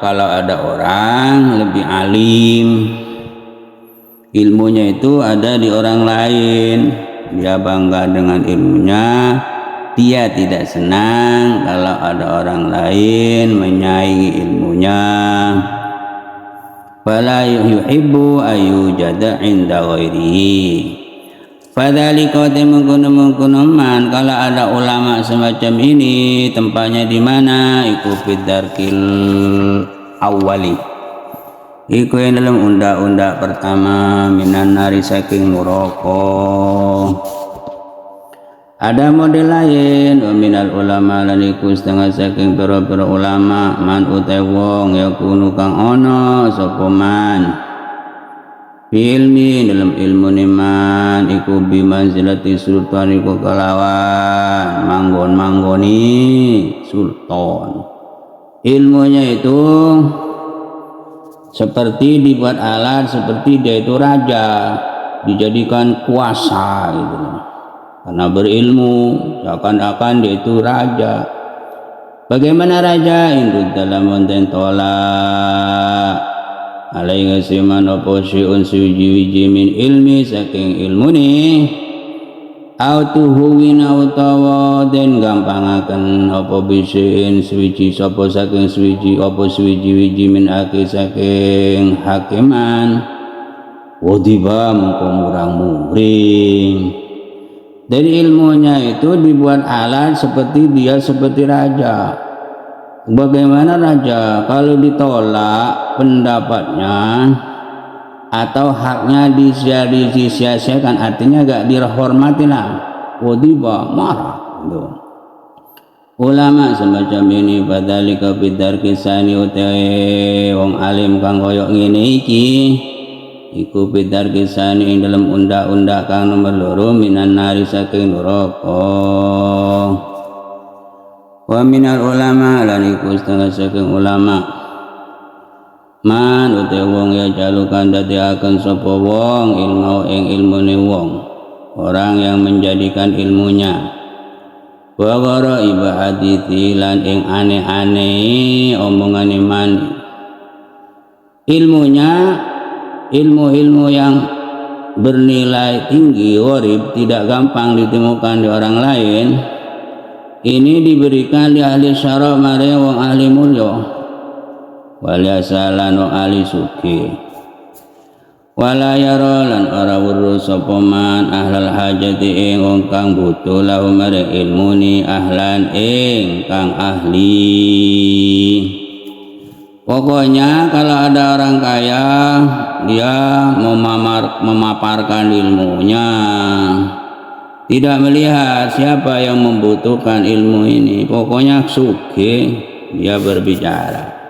kalau ada orang lebih alim, ilmunya itu ada di orang lain, dia bangga dengan ilmunya. Dia tidak senang kalau ada orang lain menyaingi ilmunya. Fala yuhibbu ayyujada inda ghairihi. Fadzalika temungkun-mungkunan kalau ada ulama semacam ini tempatnya di mana? Iku fidarkil awali. Iku yang dalam unda-unda pertama minan nari saking neraka. Ada model lain wa minal ulama lan iku setengah saking pira-pira ulama man utai wong yakunu kang ana sapa man ilmi dalam ilmu niman iku bimanzilati sultan iku kelawan manggon-manggoni sultan. Ilmunya itu seperti dibuat alat, seperti dia itu raja, dijadikan kuasa gitu. Karena berilmu seakan-akan dia itu raja. Bagaimana raja? Induk dalam konten tolak alaihi siman apa syai'un suji-wiji min ilmi saking ilmu ni autuhuwina utawa den gampangaken apa bisin suci sapa saking suci apa suci-wiji min aki saking hakiman wadiba mengko murang-muring. Dari ilmunya itu dibuat alat seperti dia seperti raja. Bagaimana raja? Kalau ditolak pendapatnya atau haknya disia-siakan, artinya gak dihormati lah. Wadiba marah. Ulama semacam ini padhalika bidar kisani utawi wong alim kang koyok ngene iki. Iku bidar kisani ing dalam unda-unda kang nomor 2 minan nari saking neraka. Wa minal ulama lan iku setengah saking ulama man utawi wong ya jalukan dadiaken sapa wong ilmu ing ilmune wong, orang yang menjadikan ilmunya wa gharaib hadithi lan ing aneh-aneh omongan iman. Ilmunya ilmu-ilmu yang bernilai tinggi, gharib, tidak gampang ditemukan di orang lain. Ini diberikan di ahli syara' mare wong ahli mulya. wal yasalanu ali sugih wala yara lan ora weruh sapa man ahlal hajati ing wong kang butuh lahum maring ilmuni ahlan ing kang ahli. Pokoknya kalau ada orang kaya dia memaparkan ilmunya, tidak melihat siapa yang membutuhkan ilmu ini, pokoknya sugih dia berbicara.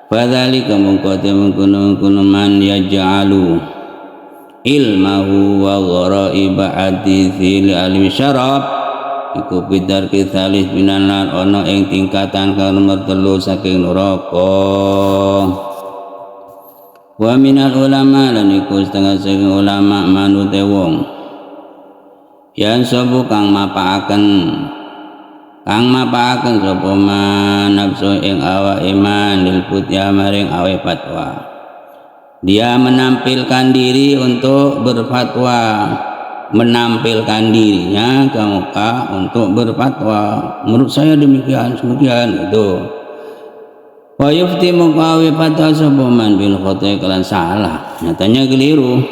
Fadzalika mungkote mengkono man yaj'alu ilmahu wa ghara'iba hadithi li alim syarab iku bidar kithalis binalan ono ing tingkatan kang nomor 3 saking neraka. Wa minal ulama lan iku setengah saking ulama manute wong yan sabu kang mapaaken sapa man nafsu ing awak iman lil putya maring awe fatwa. Dia menampilkan diri untuk berfatwa, menampilkan dirinya ke muka untuk berfatwa. Menurut saya demikian itu. Wa yufti muqawi fatwa sapa man bil khata kelan salah, nyatanya keliru.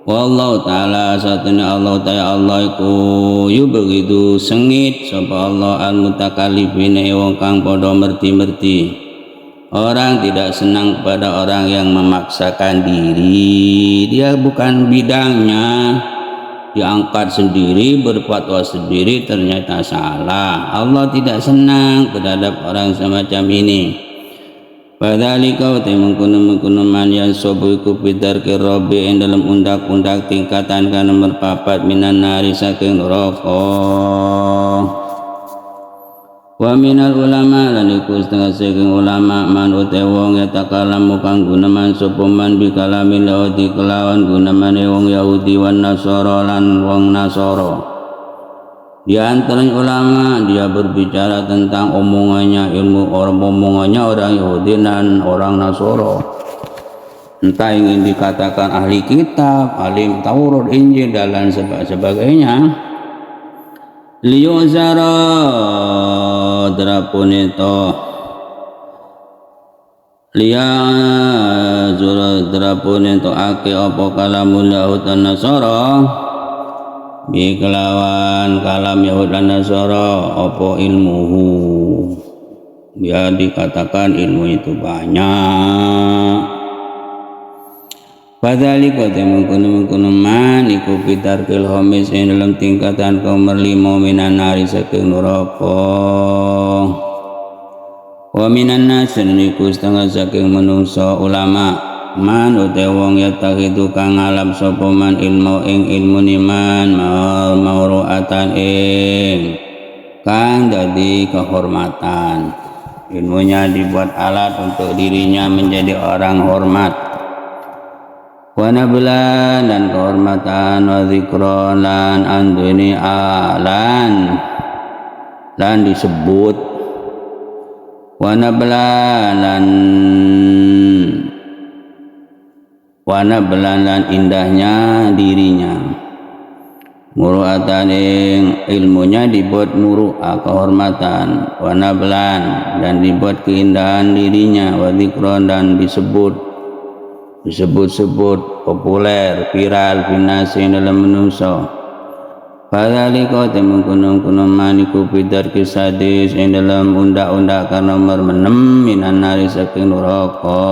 Wallahu ta'ala satuna Allah ta'ala Allah iku begitu sengit sapa Allah al mutakallifina wong kang padha merti-merti. Orang tidak senang pada orang yang memaksakan diri, dia bukan bidangnya, diangkat sendiri, berfatwa sendiri, ternyata salah. Allah tidak senang terhadap orang semacam ini. Padhalika uti mengkono man yang sobu iku bidar ke robi yang dalam undak-undak tingkatan kan nomor 4 minan nari saking neraka. Wa minal ulama lan iku setengah saking ulama man uti wong yatakalamu kang gunaman sapa man bi kalamil Yahudi kelawan gunamane wong Yahudi wan Nasara lan wong Nasara. Di antara ulama dia berbicara tentang omongannya orang Yahudi dan orang Nasara. Entah ingin dikatakan ahli kitab, alim Taurat, Injil dan sebagainya. Liyuzara drapunito ake apa kalamul Yahud dan Nasara bi kelawan kalam Yahud dan Nasara apa ilmuhu, ya dikatakan ilmu itu banyak. Padhalika mengkono man iku bitarkil khamis ing dalam tingkatan nomor 5 minan nari saking neraka. Wa minan nas niku setengah saking manungsa ulama man uta wong yatahidu kang ngalap sapa man ilmu ing ilmu niman mauruatan ing kang dadi kehormatan. Ilmunya dibuat alat untuk dirinya menjadi orang hormat. Wa nablan dan kehormatan wa zikron lan anduni alan lan disebut wa nablan lan indahnya dirinya. Muru'atan ing ilmunya dibuat muru'ah kehormatan, wa nablan dan dibuat keindahan dirinya, wa zikron dan disebut-sebut populer viral finasi dalam manusia. Padhalika temengkono maniku bidar kisadis ing dalam undak-undak kan nomor 6 minan nari saking neraka.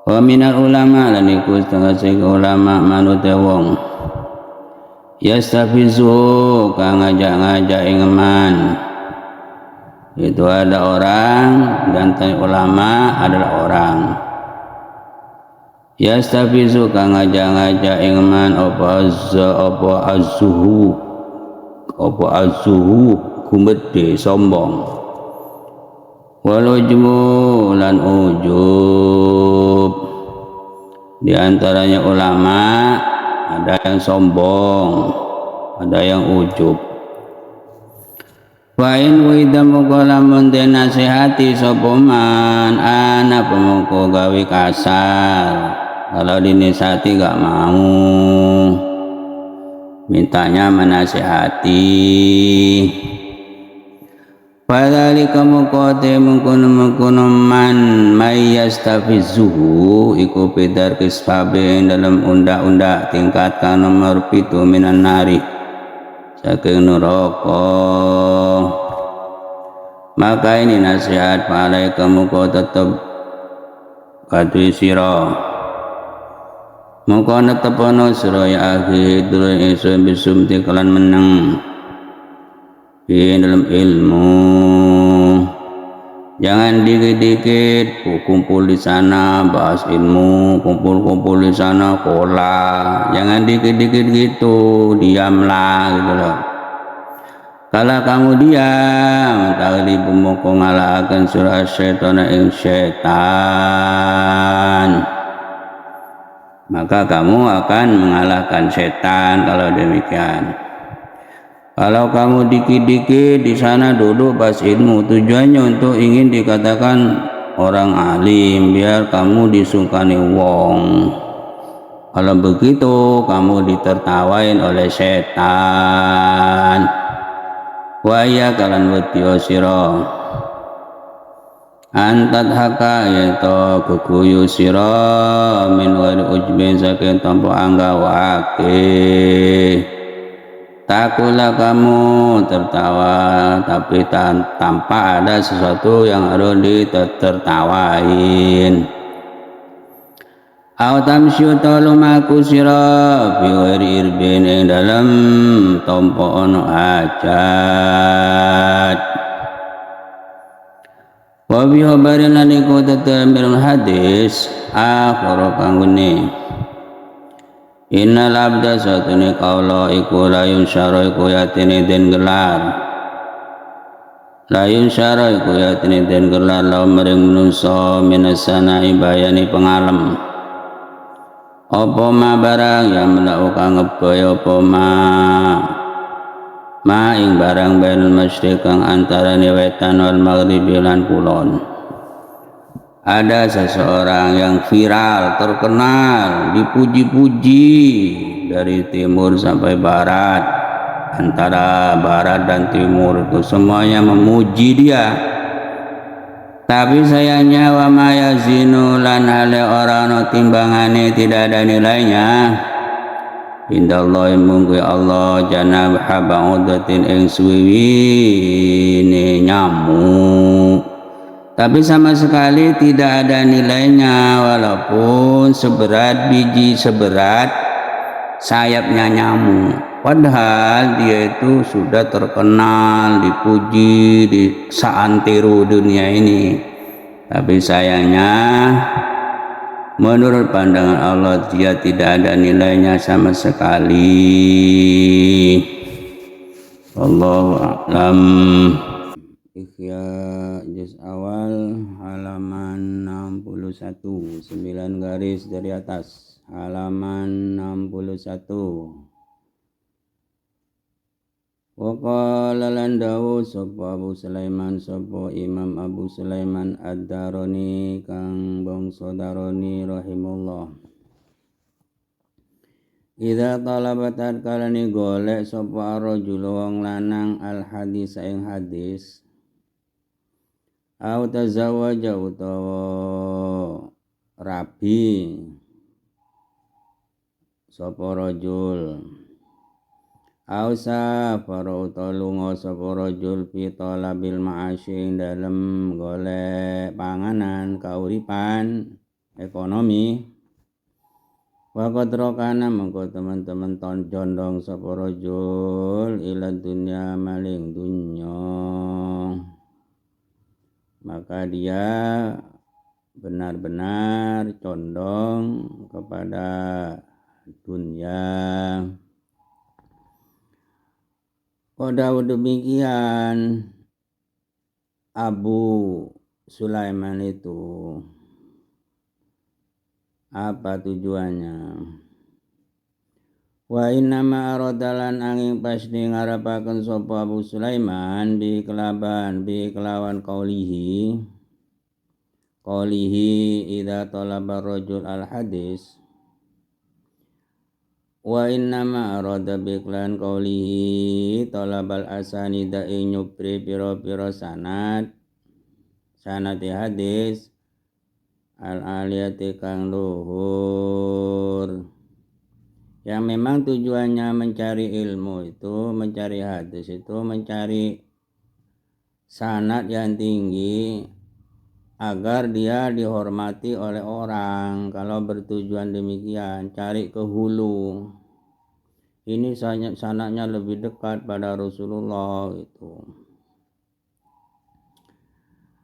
Wa minal ulama lan iku setengah saking ulama manut wong yastafizu kang ngajak-ngajak ing eman. Itu ada orang dan ulama adalah orang. Yastafizu kang ngajak-ngajak ing eman apa azuhu gumedhe sombong. Walujmu lan ujub. Di antaranya ulama ada yang sombong, ada yang ujub. Wain wida muka lamun den nasihati sapa man ana pemoko gawe kasar. Kalau dinisihati gak mau, mintanya menasihati. Fadzalika muqate mengkono man mayyastafizuhu iku pedar kisfabe dalam unda-unda tingkat kang nomor 7 minan nari saking neraka. Maka ini nasihat palai kamu kau tetap kadui sira mongko netepono sira ya akhi durung isun bisumti kelan meneng di dalam ilmu. Jangan dikit-dikit kumpul di sana bahas ilmu, kumpul-kumpul di sana kola. Jangan dikit-dikit gitu, diamlah gitu loh. Kalau kamu diam, taghlibu moko ngalahkan surah syaitan ing syaitan. Maka kamu akan mengalahkan setan kalau demikian. Kalau kamu dikit-dikit di sana duduk bahas ilmu, tujuannya untuk ingin dikatakan orang alim, biar kamu disungkani wong. Kalau begitu kamu ditertawain oleh setan. Wa ya kalan wetio sira antat haka yaitu keguyu sira min wali ujbin saking tanpa anggawake. Takutlah kamu tertawa tapi tanpa ada sesuatu yang harus ditertawain. Au tamsyu tolumaku sira fi ghairi irbin ing dalam tompo ono hajat. Wa bi habarin aliku tatambil hadis akhara kanggone. Innal abda satune kaula iku layun syara iku yatine den gelar. Layun syara iku yatine den gelar la maring menungso minasana ibayani pengalem. Apa ma barang yang melakukan ngebaya apa ma ing barang bainal masyriq kang antarane wetan wal maghribi lan kulon. Ada seseorang yang viral, terkenal, dipuji-puji dari timur sampai barat, antara barat dan timur itu semuanya memuji dia. Tapi sayangnya wa ma yazinu lan hale orang timbangane tidak ada nilainya. Indallahi munggu Allah janab habaudatin ing suwiwine nyamuk. Tapi sama sekali tidak ada nilainya walaupun seberat biji seberat sayapnya nyamuk. Padahal dia itu sudah terkenal, dipuji di seantero dunia ini. Tapi sayangnya menurut pandangan Allah dia tidak ada nilainya sama sekali. Wallahu a'lam. Ikhya juz awal halaman 61 9 garis dari atas halaman 61. Wa qala lan dawu sapa Abu Sulaiman sapa Imam Abu Sulaiman Ad-Darani kang bangsa Darani rahimullah. Idza talabat kalani golek sapa rajul wong lanang al hadis ing hadis au tazawwaja utawa rabi sapa rajul au safara utawa lunga sapa rajul fi talabil ma'asyi dalem golek panganan kauripan ekonomi wa qadrokana mengko teman-teman condong sapa rajul ila dunya maling dunya. Maka dia benar-benar condong kepada dunia. Pada demikian Abu Sulaiman itu apa tujuannya? Wa inna ma aradalan angin pasti ngarapaken sapa Abu Sulaiman bi kelawan qaulihi idza talaba rajul al hadis wa innama arada biklan qawlihi talabal asanida ing nyupri piro-piro sanad hadis al aliyati kang luhur, yang memang tujuannya mencari ilmu itu, mencari hadis itu, mencari sanad yang tinggi agar dia dihormati oleh orang. Kalau bertujuan demikian, cari ke hulu, ini sanadnya lebih dekat pada Rasulullah itu.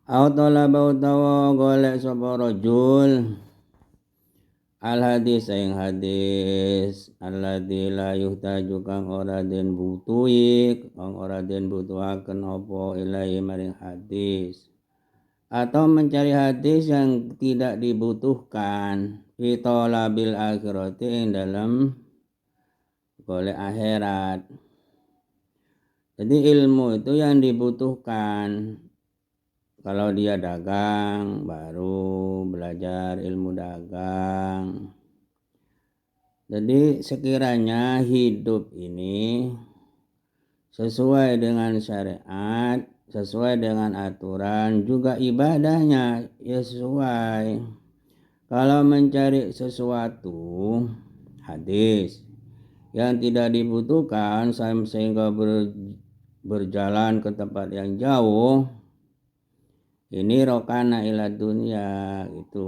Au talaba utawa golek sapa rajul al hadis ing hadis alladzi la yuhtaju kang ora den butuhi, kang ora den butuhaken apa ilahi maring hadis, atau mencari hadis yang tidak dibutuhkan fi talabil akhirati ing dalam golek akhirat. Jadi ilmu itu yang dibutuhkan. Kalau dia dagang, baru belajar ilmu dagang. Jadi sekiranya hidup ini sesuai dengan syariat, sesuai dengan aturan, juga ibadahnya ya sesuai. Kalau mencari sesuatu hadis yang tidak dibutuhkan sehingga berjalan ke tempat yang jauh, ini rokana ila dunia, itu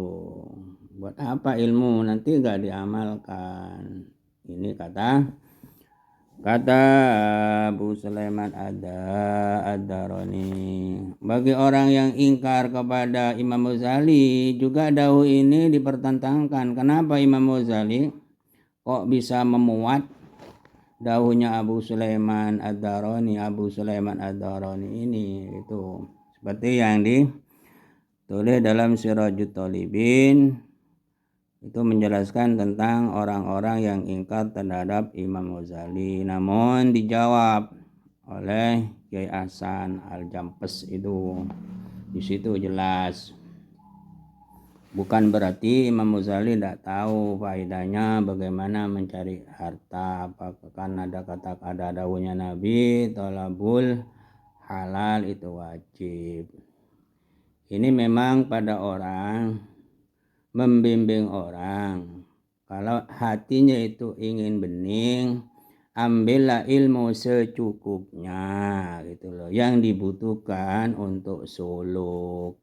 buat apa ilmu nanti gak diamalkan. Ini kata Abu Sulaiman ad-Darani. Bagi orang yang ingkar kepada Imam Ghazali juga dahulu ini dipertentangkan. Kenapa Imam Ghazali kok bisa memuat dahunya Abu Sulaiman ad-Darani? Abu Sulaiman ad-Darani ini itu seperti yang ditulis dalam Sirajut Talibin, itu menjelaskan tentang orang-orang yang ingkar terhadap Imam Ghazali. Namun dijawab oleh Kiai Hasan Al-Jampes itu. Di situ jelas. Bukan berarti Imam Ghazali tidak tahu faedahnya bagaimana mencari harta. Apakah ada dawuhnya Nabi, tolabul halal itu wajib. Ini memang pada orang, membimbing orang. Kalau hatinya itu ingin bening, ambillah ilmu secukupnya gitu loh, yang dibutuhkan untuk suluk.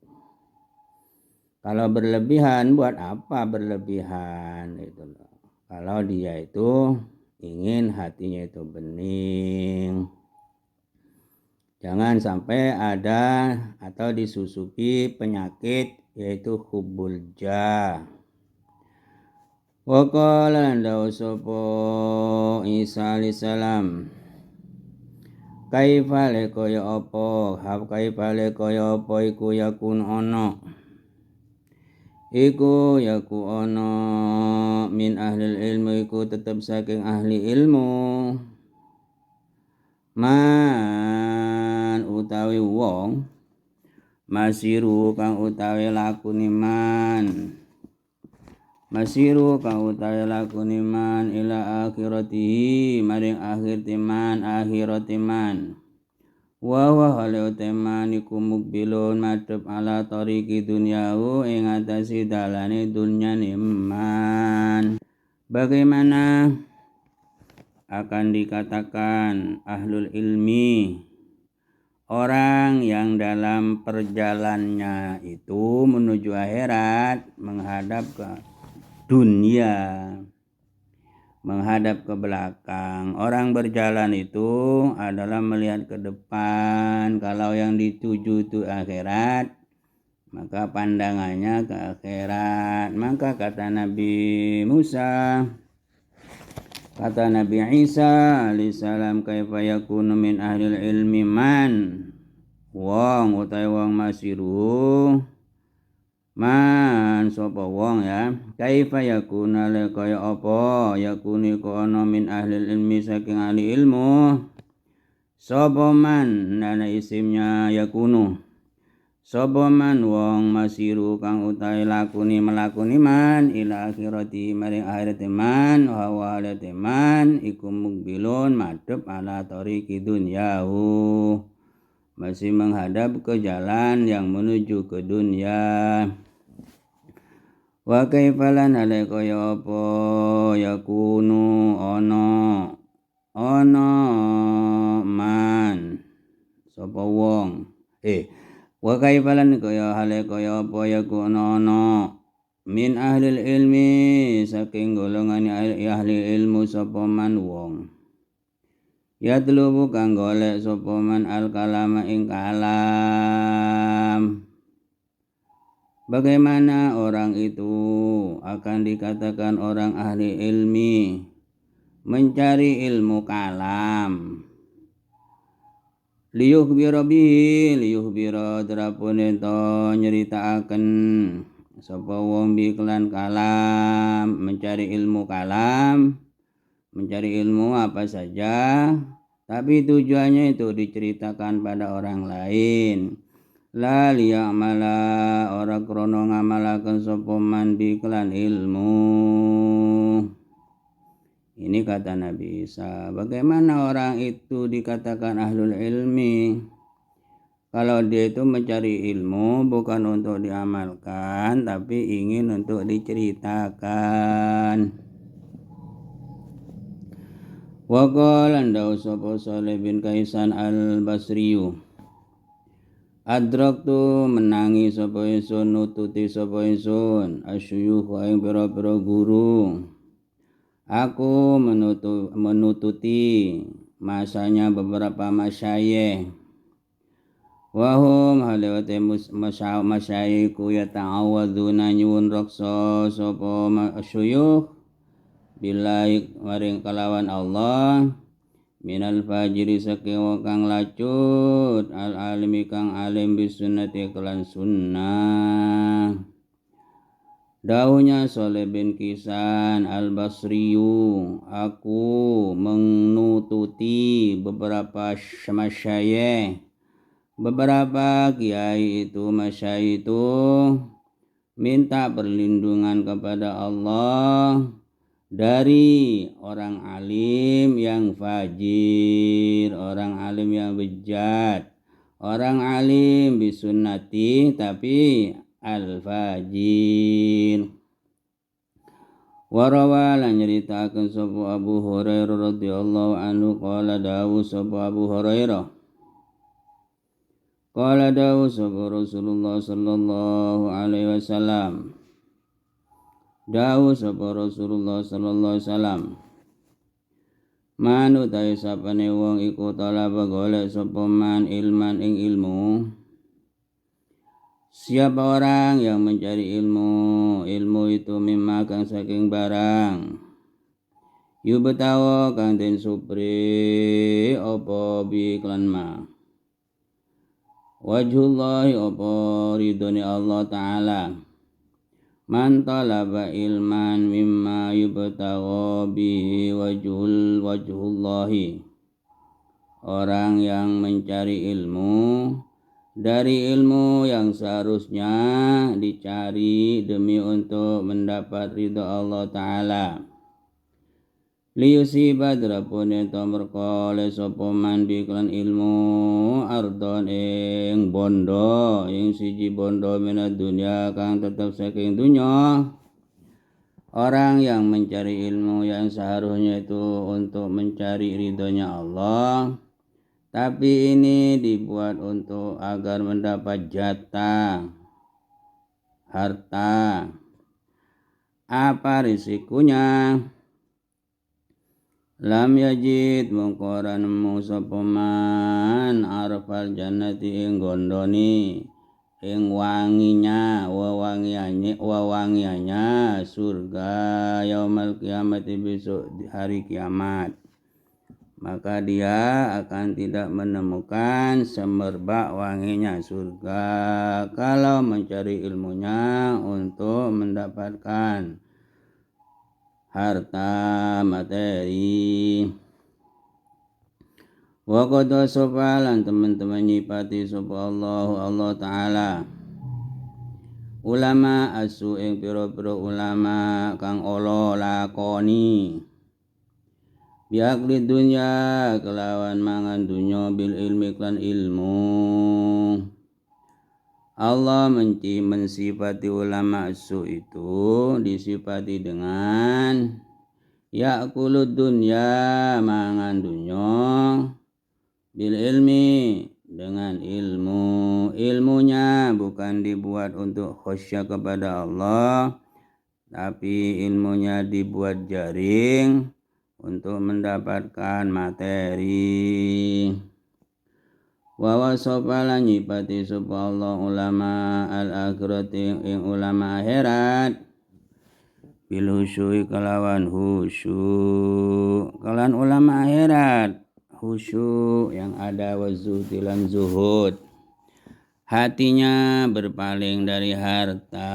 Kalau berlebihan, buat apa berlebihan gitu loh. Kalau dia itu ingin hatinya itu bening, jangan sampai ada atau disusupi penyakit yaitu hubbul jah. Wa qala nda sapa Isa alaihissalam, kaifa le kaya apa, kaifa le kaya apa iku yakun ana, iku yaku ana min ahli ilmu, iku tetap saking ahli ilmu, man utawi wong, masiru kang utawi lakune man, masiru kang utawi lakune man ila akhiratihi maring akhir timan, akhirati man, wa hale teman iku mukbilun madhep ala tariqi dunyahu ing atase dalane dunyane man. Bagaimana akan dikatakan ahlul ilmi? Orang yang dalam perjalanannya itu menuju akhirat, menghadap ke dunia, menghadap ke belakang. Orang berjalan itu adalah melihat ke depan. Kalau yang dituju itu akhirat, maka pandangannya ke akhirat. Maka kata Nabi Musa, kata Nabi Isa alaihissalam, kaifa yakunu min ahlil ilmi man, wong utawi wong masiru, man sapa wong ya, kaifa yakuna le kaya apa, yakuni ko ana min ahlil ilmi saking ahli ilmu, sapa man nana isimnya yakunu, sapa man wong masiru kang utahe melakuni man ila akhirati maring akhirate man wa walate man iku mukbilun madhep ala tariqi dunyahu, masih menghadap ke jalan yang menuju ke dunia. Wa kaifalan hale kaya apa yakunu ana man sapa wong wa kaifalan kaya hale kaya apa yakunu ana min ahli ilmi saking golongan ahli ilmu sapa man wong yatlubu kang golek sapa man al kalama ing kalam. Bagaimana orang itu akan dikatakan orang ahli ilmi mencari ilmu kalam? Liyukhbira terapun ento nyeritaaken sapa wong biklan kalam, mencari ilmu kalam, mencari ilmu apa saja, tapi tujuannya itu diceritakan pada orang lain. La liya'mala ora krono ngamalaken sapa man biklan ilmu. Ini kata Nabi Isa. Bagaimana orang itu dikatakan ahlul ilmi? Kalau dia itu mencari ilmu bukan untuk diamalkan, tapi ingin untuk diceritakan. Wa qala ndawu sapa Shalih bin Kaisan al-Basriyu, adraktu menangi sapa ingsun nututi sapa ingsun asyuyukh ing pira-pira guru. Aku menututi masanya beberapa masyayikh. Wahum halawate masyayikhu yata'awadzuna nyuwun raksa sapa asyuyukh billahi maring kalawan Allah minal fajiri saking kang lacut al alimi kang alim bisunnati kelan sunnah. Dawuhnya Shalih bin Kaisan al-Basriyu, aku menututi beberapa masyayikh, beberapa kiai itu masyayikh itu minta perlindungan kepada Allah dari orang alim yang fajir, orang alim yang bejat, orang alim bisunnati tapi al-fajir. Warawa lan nyeritakan sapa Abu Hurairah radhiyallahu anhu qala dawu sapa Abu Hurairah qala dawu sapa Rasulullah sallallahu alaihi wasallam, dawu sapa Rasulullah sallallahu alaihi wasallam, manut ae sapane wong iku talaba golek sapa man ilman ing ilmu. Siapa orang yang mencari ilmu itu mimma kang saking barang yubtawa kang den supri apa bi klan ma wajhullahi apa ridhoni Allah taala. Man talaba ilman mimma yubtawa bihi wajhullahi, orang yang mencari ilmu dari ilmu yang seharusnya dicari demi untuk mendapat ridha Allah Ta'ala. Liyusiba drapun ento merkole sapa man biklan ilmu ardon ing bondo, ing siji bondo minad dunya kang tetap saking dunya. Orang yang mencari ilmu yang seharusnya itu untuk mencari ridhonya Allah, tapi ini dibuat untuk agar mendapat jatah harta. Apa risikonya? Lam yajid mungkara nemu sapa man arfal jannati ing gondoni ing wewangiannya surga yaumal kiamati besok di hari kiamat. Maka dia akan tidak menemukan semerbak wanginya surga kalau mencari ilmunya untuk mendapatkan harta materi. Wa qad sopalan teman-teman nyipati sapa Allah taala ulama asu ing pira-pira ulama kang ala lakoni biakli dunya kelawan mangan dunya bil ilmi klan ilmu. Allah mensifati ulama asu itu disifati dengan ya'kulud dunya mangan dunya bil ilmi dengan ilmunya bukan dibuat untuk khusyuk kepada Allah tapi ilmunya dibuat jaring untuk mendapatkan materi. Wa wasofala nyipati sapa Allah ulama al-akhirati ing ulama akhirat bil husyui kelawan husyuk. Kalawan ulama akhirat husyuk yang ada wazuhdi lan zuhud. Hatinya berpaling dari harta.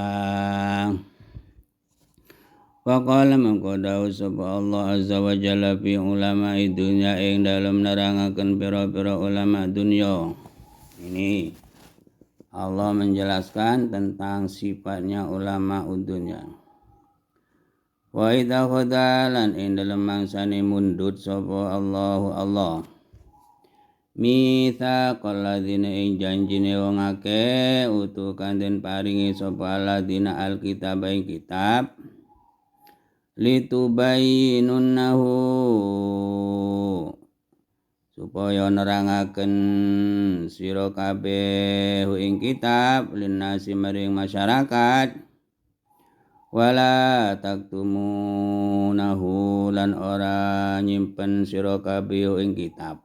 Faqala mengkodau sapa Allah azza wa jalla fi ulama dunya ing dalam nerangaken pira-pira ulama dunya. Ini Allah menjelaskan tentang sifatnya ulama dunya. Wa idza khadalan ing dalam mangsane mundut sapa Allah mitsaqal ladzina ing janjine wong akeh utu kanten paringi sapa alladzina alkitab ing kitab litubayyinunnahu supaya nerangaken sira kabeh ing kitab linnasi maring masyarakat wala taktumunahu lan ora nyimpen sira kabeh ing kitab.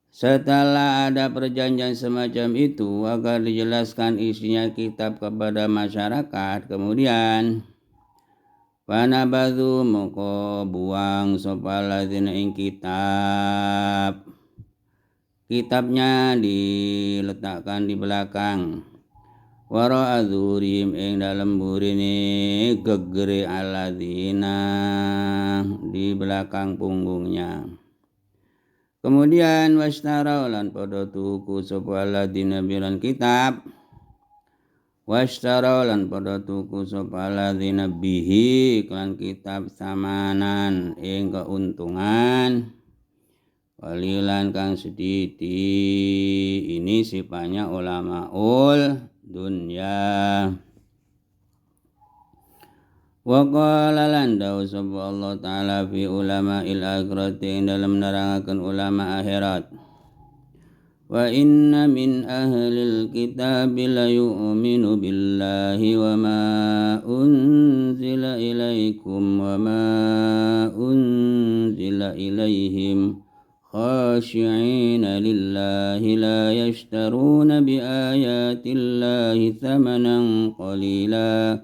Setelah ada perjanjian semacam itu agar dijelaskan isinya kitab kepada masyarakat, kemudian panabadhu moko buang sapa ladzina ing kitabnya diletakkan di belakang wara adzurim ing dalem burine gegere alladzina di belakang punggungnya. Kemudian washtara lan padha tuku sapa alladzina bilan kitab washtara lan padha tuku sapa alladzina bihi klan kitab samanan ing keuntungan qalilan kang sediti. Ini sifatnya ulamaul dunya. Wa qala lan dawu sapa Allah taala fi ulama'il akhirati dalam nerangaken ulama akhirat. Wa inna min ahlil kitabi la yu'minu billahi wa ma unzila ilaikum wa ma unzila ilaihim khashi'ina lillahi la yashtaruna bi ayatillahi thamanan qalila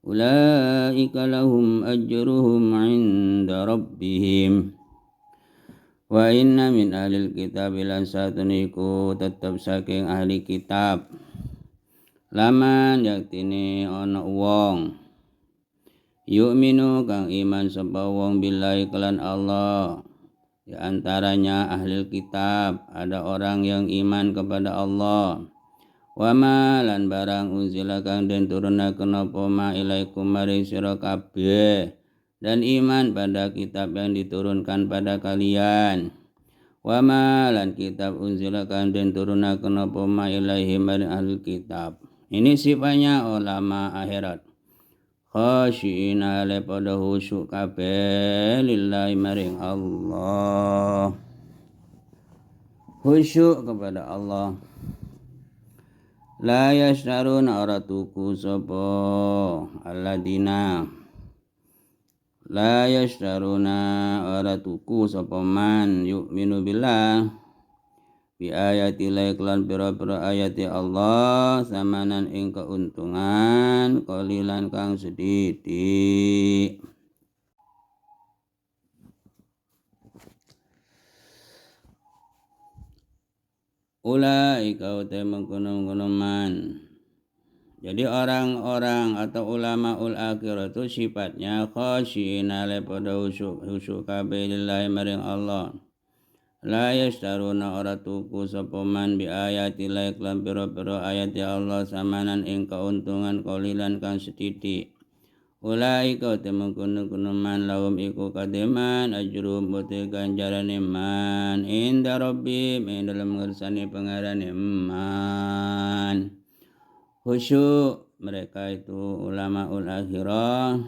ulaika lahum ajruhum 'inda rabbihim. Wa inna min ahlil kitab lan satuniku tetap saking ahli kitab laman yaktine ana wong yu'minu kang iman sapa wong billahi kelan Allah. Di antaranya ahli kitab ada orang yang iman kepada Allah. Wa ma lan barang unzila kang den turunaken apa ma ilaikum maring sira kabeh dan iman pada kitab yang diturunkan pada kalian. Wa ma lan kitab unzila kang den turunaken apa ma ilaihim maring ahli kitab. Ini sifatnya ulama akhirat. Khasyi'ina le pada khusyuk kabeh lillahi maring Allah. Khusyuk kepada Allah. La yasharuna ora tuku sapa alladzina la yasharuna ora tuku sapa man yu'minu billah bi ayati laiklan pira-pira ayati Allah samanan ing keuntungan qalilan kang sedhithik. Ulaika utai mengkono-kono man. Jadi orang-orang atau ulama ul akhirah itu sifatnya khasyi'ina le pada husyuk kabeh lillahi maring Allah. la yashtaruna ora tuku sapa man bi ayati la iklan pira-pira ayat ya Allah samanan ing keuntungan kolilan kang setitik. Ulaika temengkono man lahum iku kademan ajrum bote ganjarane man inda rabbim ing dalam ngersane pengarane man. Khusyuk mereka itu ulamaul akhirah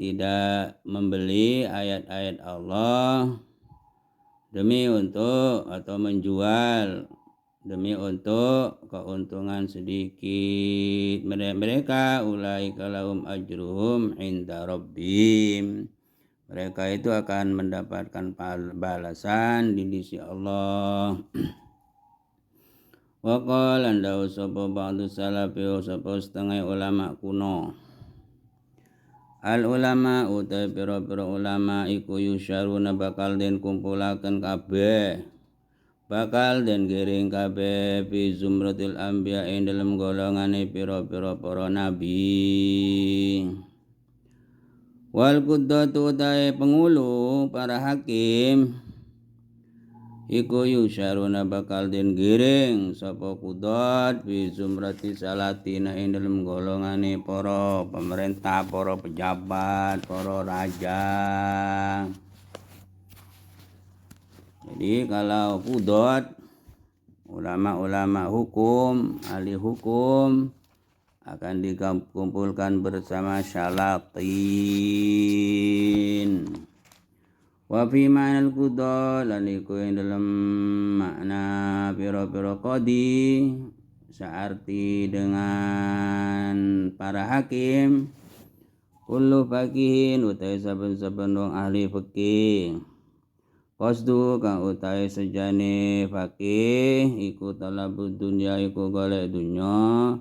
tidak membeli ayat-ayat Allah demi untuk atau menjual demi untuk keuntungan sedikit. Mereka ulaika lahum ajruhum inda rabbim, mereka itu akan mendapatkan balasan di sisi Allah. Wa qala andahu sapa ba'du salafi sapa setengah ulama kuno. Al ulama utai pira-pira ulama iku yusyaruna bakal den kumpulaken kabeh, bakal den giring kabeh fi zumratil anbiya ing dalem golongane pira-pira para nabi. Wal quddatu utai pengulu para hakim iku yusyaruna bakal den giring sapa kudat fi zumrati salatina ing dalem golongane para pemerintah, para pejabat, para raja. Jadi kalau kudat ulama-ulama hukum, ahli hukum akan dikumpulkan bersama syalatin. Wa fi ma'nal qudha lan iku ing dalam makna pira-pira qadi searti dengan para hakim kullu faqihin utai saben-saben wong ahli fikih qasdu kang utai sejane faqih iku talabud dunya iku golek dunya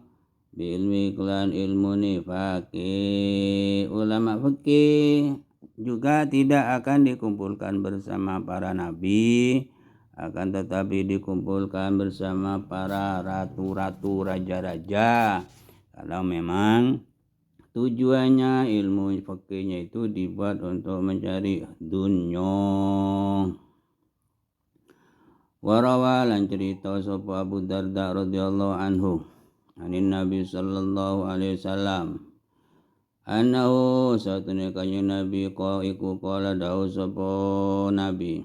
bi ilmi kelan ilmu ni faqih. Ulama fikih juga tidak akan dikumpulkan bersama para nabi, akan tetapi dikumpulkan bersama para ratu-ratu, raja-raja. Kalau memang tujuannya ilmu fikihnya itu dibuat untuk mencari dunya. Warawa lan cerita sapa Abu Darda radhiyallahu anhu anin Nabi sallallahu alaihi wasallam annahu satune kanjeng Nabi iku kala dawuh sapa Nabi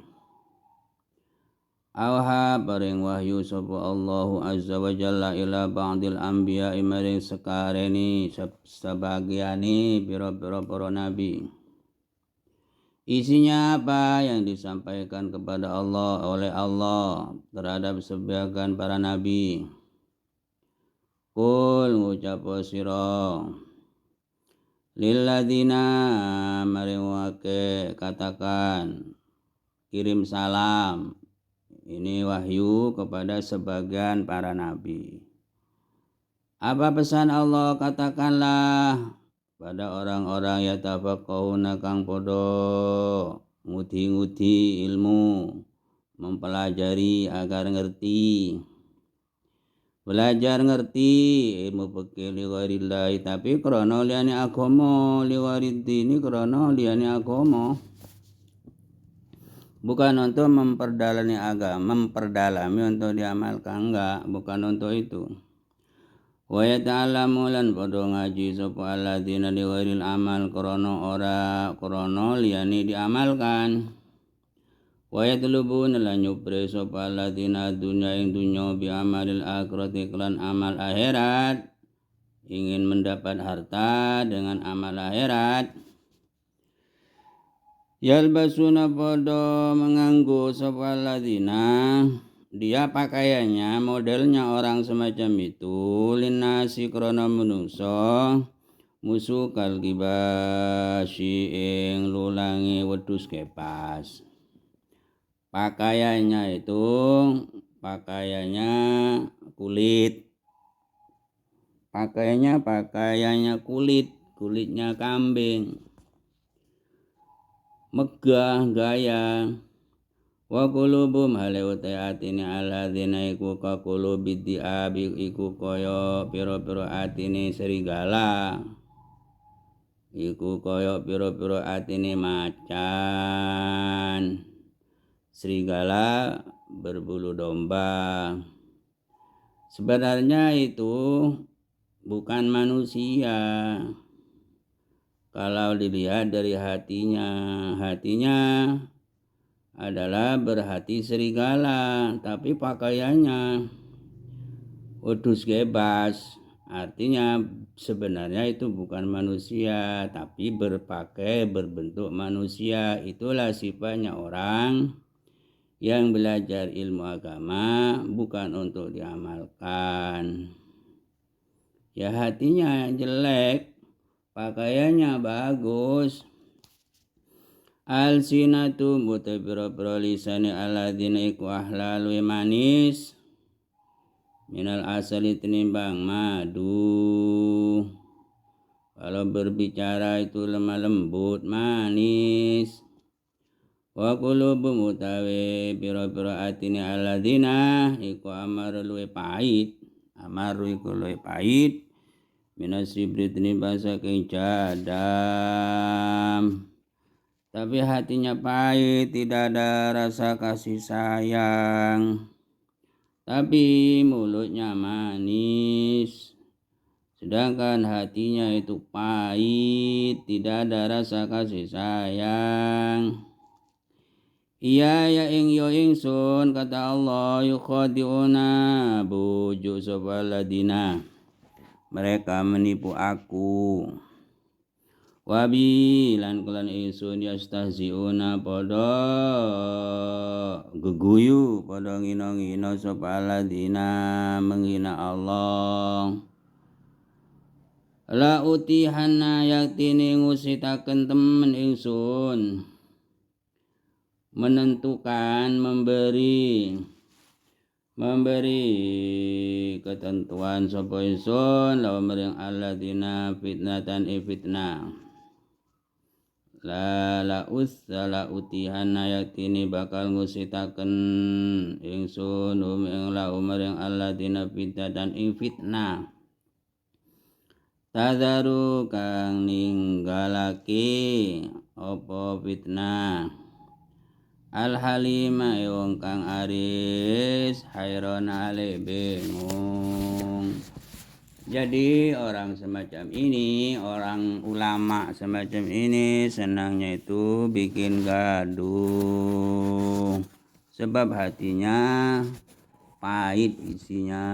awha paring wahyu sapa Allahu azza wa jalla ila ba'dil anbiya maring sekareni sebagiani pira-pira para nabi. Isinya apa yang disampaikan kepada Allah oleh Allah terhadap sebagian para nabi. Kul ngucap sira lilladzina maring wake katakan kirim salam. Ini wahyu kepada sebagian para nabi. Apa pesan Allah? Katakanlah pada orang-orang yatafaqahuna kang podo ngudi-ngudi ilmu, mempelajari agar ngerti. Belajar ngerti ilmu fikih li ghairillahi tapi krana liyane agama, li ghairiddini krana liyane agama. Bukan untuk memperdalami agama, memperdalami untuk diamalkan, enggak, bukan untuk itu. Wa yata'allamu lan padha ngaji sapa alladzina li ghairil amal krana ora krana liyane diamalkan. Wa yatlubuna lan nyupre sapa alladzina dunya ing dunya bi amalil akhirati kelan amal akhirat, ingin mendapat harta dengan amal akhirat. Yalbasuna podo menganggu sapa alladzina dia pakaiannya modelnya orang semacam itu linasi krana manusa musuh kalgibasi ing lulangi wedhus kepas. Pakaiannya itu pakaiannya kulit. Pakaiannya kulit, kulitnya kambing. Megah gaya. Wa qulubum hale utai atine alladzina iku ka qulubi diabi iku kaya pira-pira atine serigala. Iku kaya pira-pira atine macan. serigala berbulu domba. Sebenarnya itu bukan manusia. Kalau dilihat dari hatinya adalah berhati serigala, tapi pakaiannya udus bebas. Artinya sebenarnya itu bukan manusia, tapi berbentuk manusia. Itulah sifatnya orang yang belajar ilmu agama bukan untuk diamalkan. Ya hatinya jelek, pakaiannya bagus. Alsinatu mutapiro lisani alladzina iku ahlalu manis minal asali tenimbang madu. Kalau berbicara itu lemah lembut manis. Wa qulubum utawi pira-pira atine alladzina iku amaru luwe pahit. Amaru iku luwe pahit minasibri tenimbang saking jadam. Tapi hatinya pahit, tidak ada rasa kasih sayang. Tapi mulutnya manis. Sedangkan hatinya itu pahit, tidak ada rasa kasih sayang. Iya ya ing yo ingsun kata Allah yukhadi'una bujuk sopaladina. Mereka menipu aku. Wabi lan kelan ingsun yastahziuna podo geguyu podo ngino-ngino sopaladina menghina Allah. La utihana yaktini ngusitaken temen ingsun menentukan memberi ketentuan sapa ingsun lawa maring alladzina fitnatan fitnah. La utihana yaktini bakal ngusitaken ingsun ing lawa maring alladzina fitnatan fitnah. Tadaru kang ninggalake apa fitnah al-halima wong kang aris hayron ale bingung. Jadi orang semacam ini, orang ulama semacam ini senangnya itu bikin gaduh sebab hatinya pahit isinya.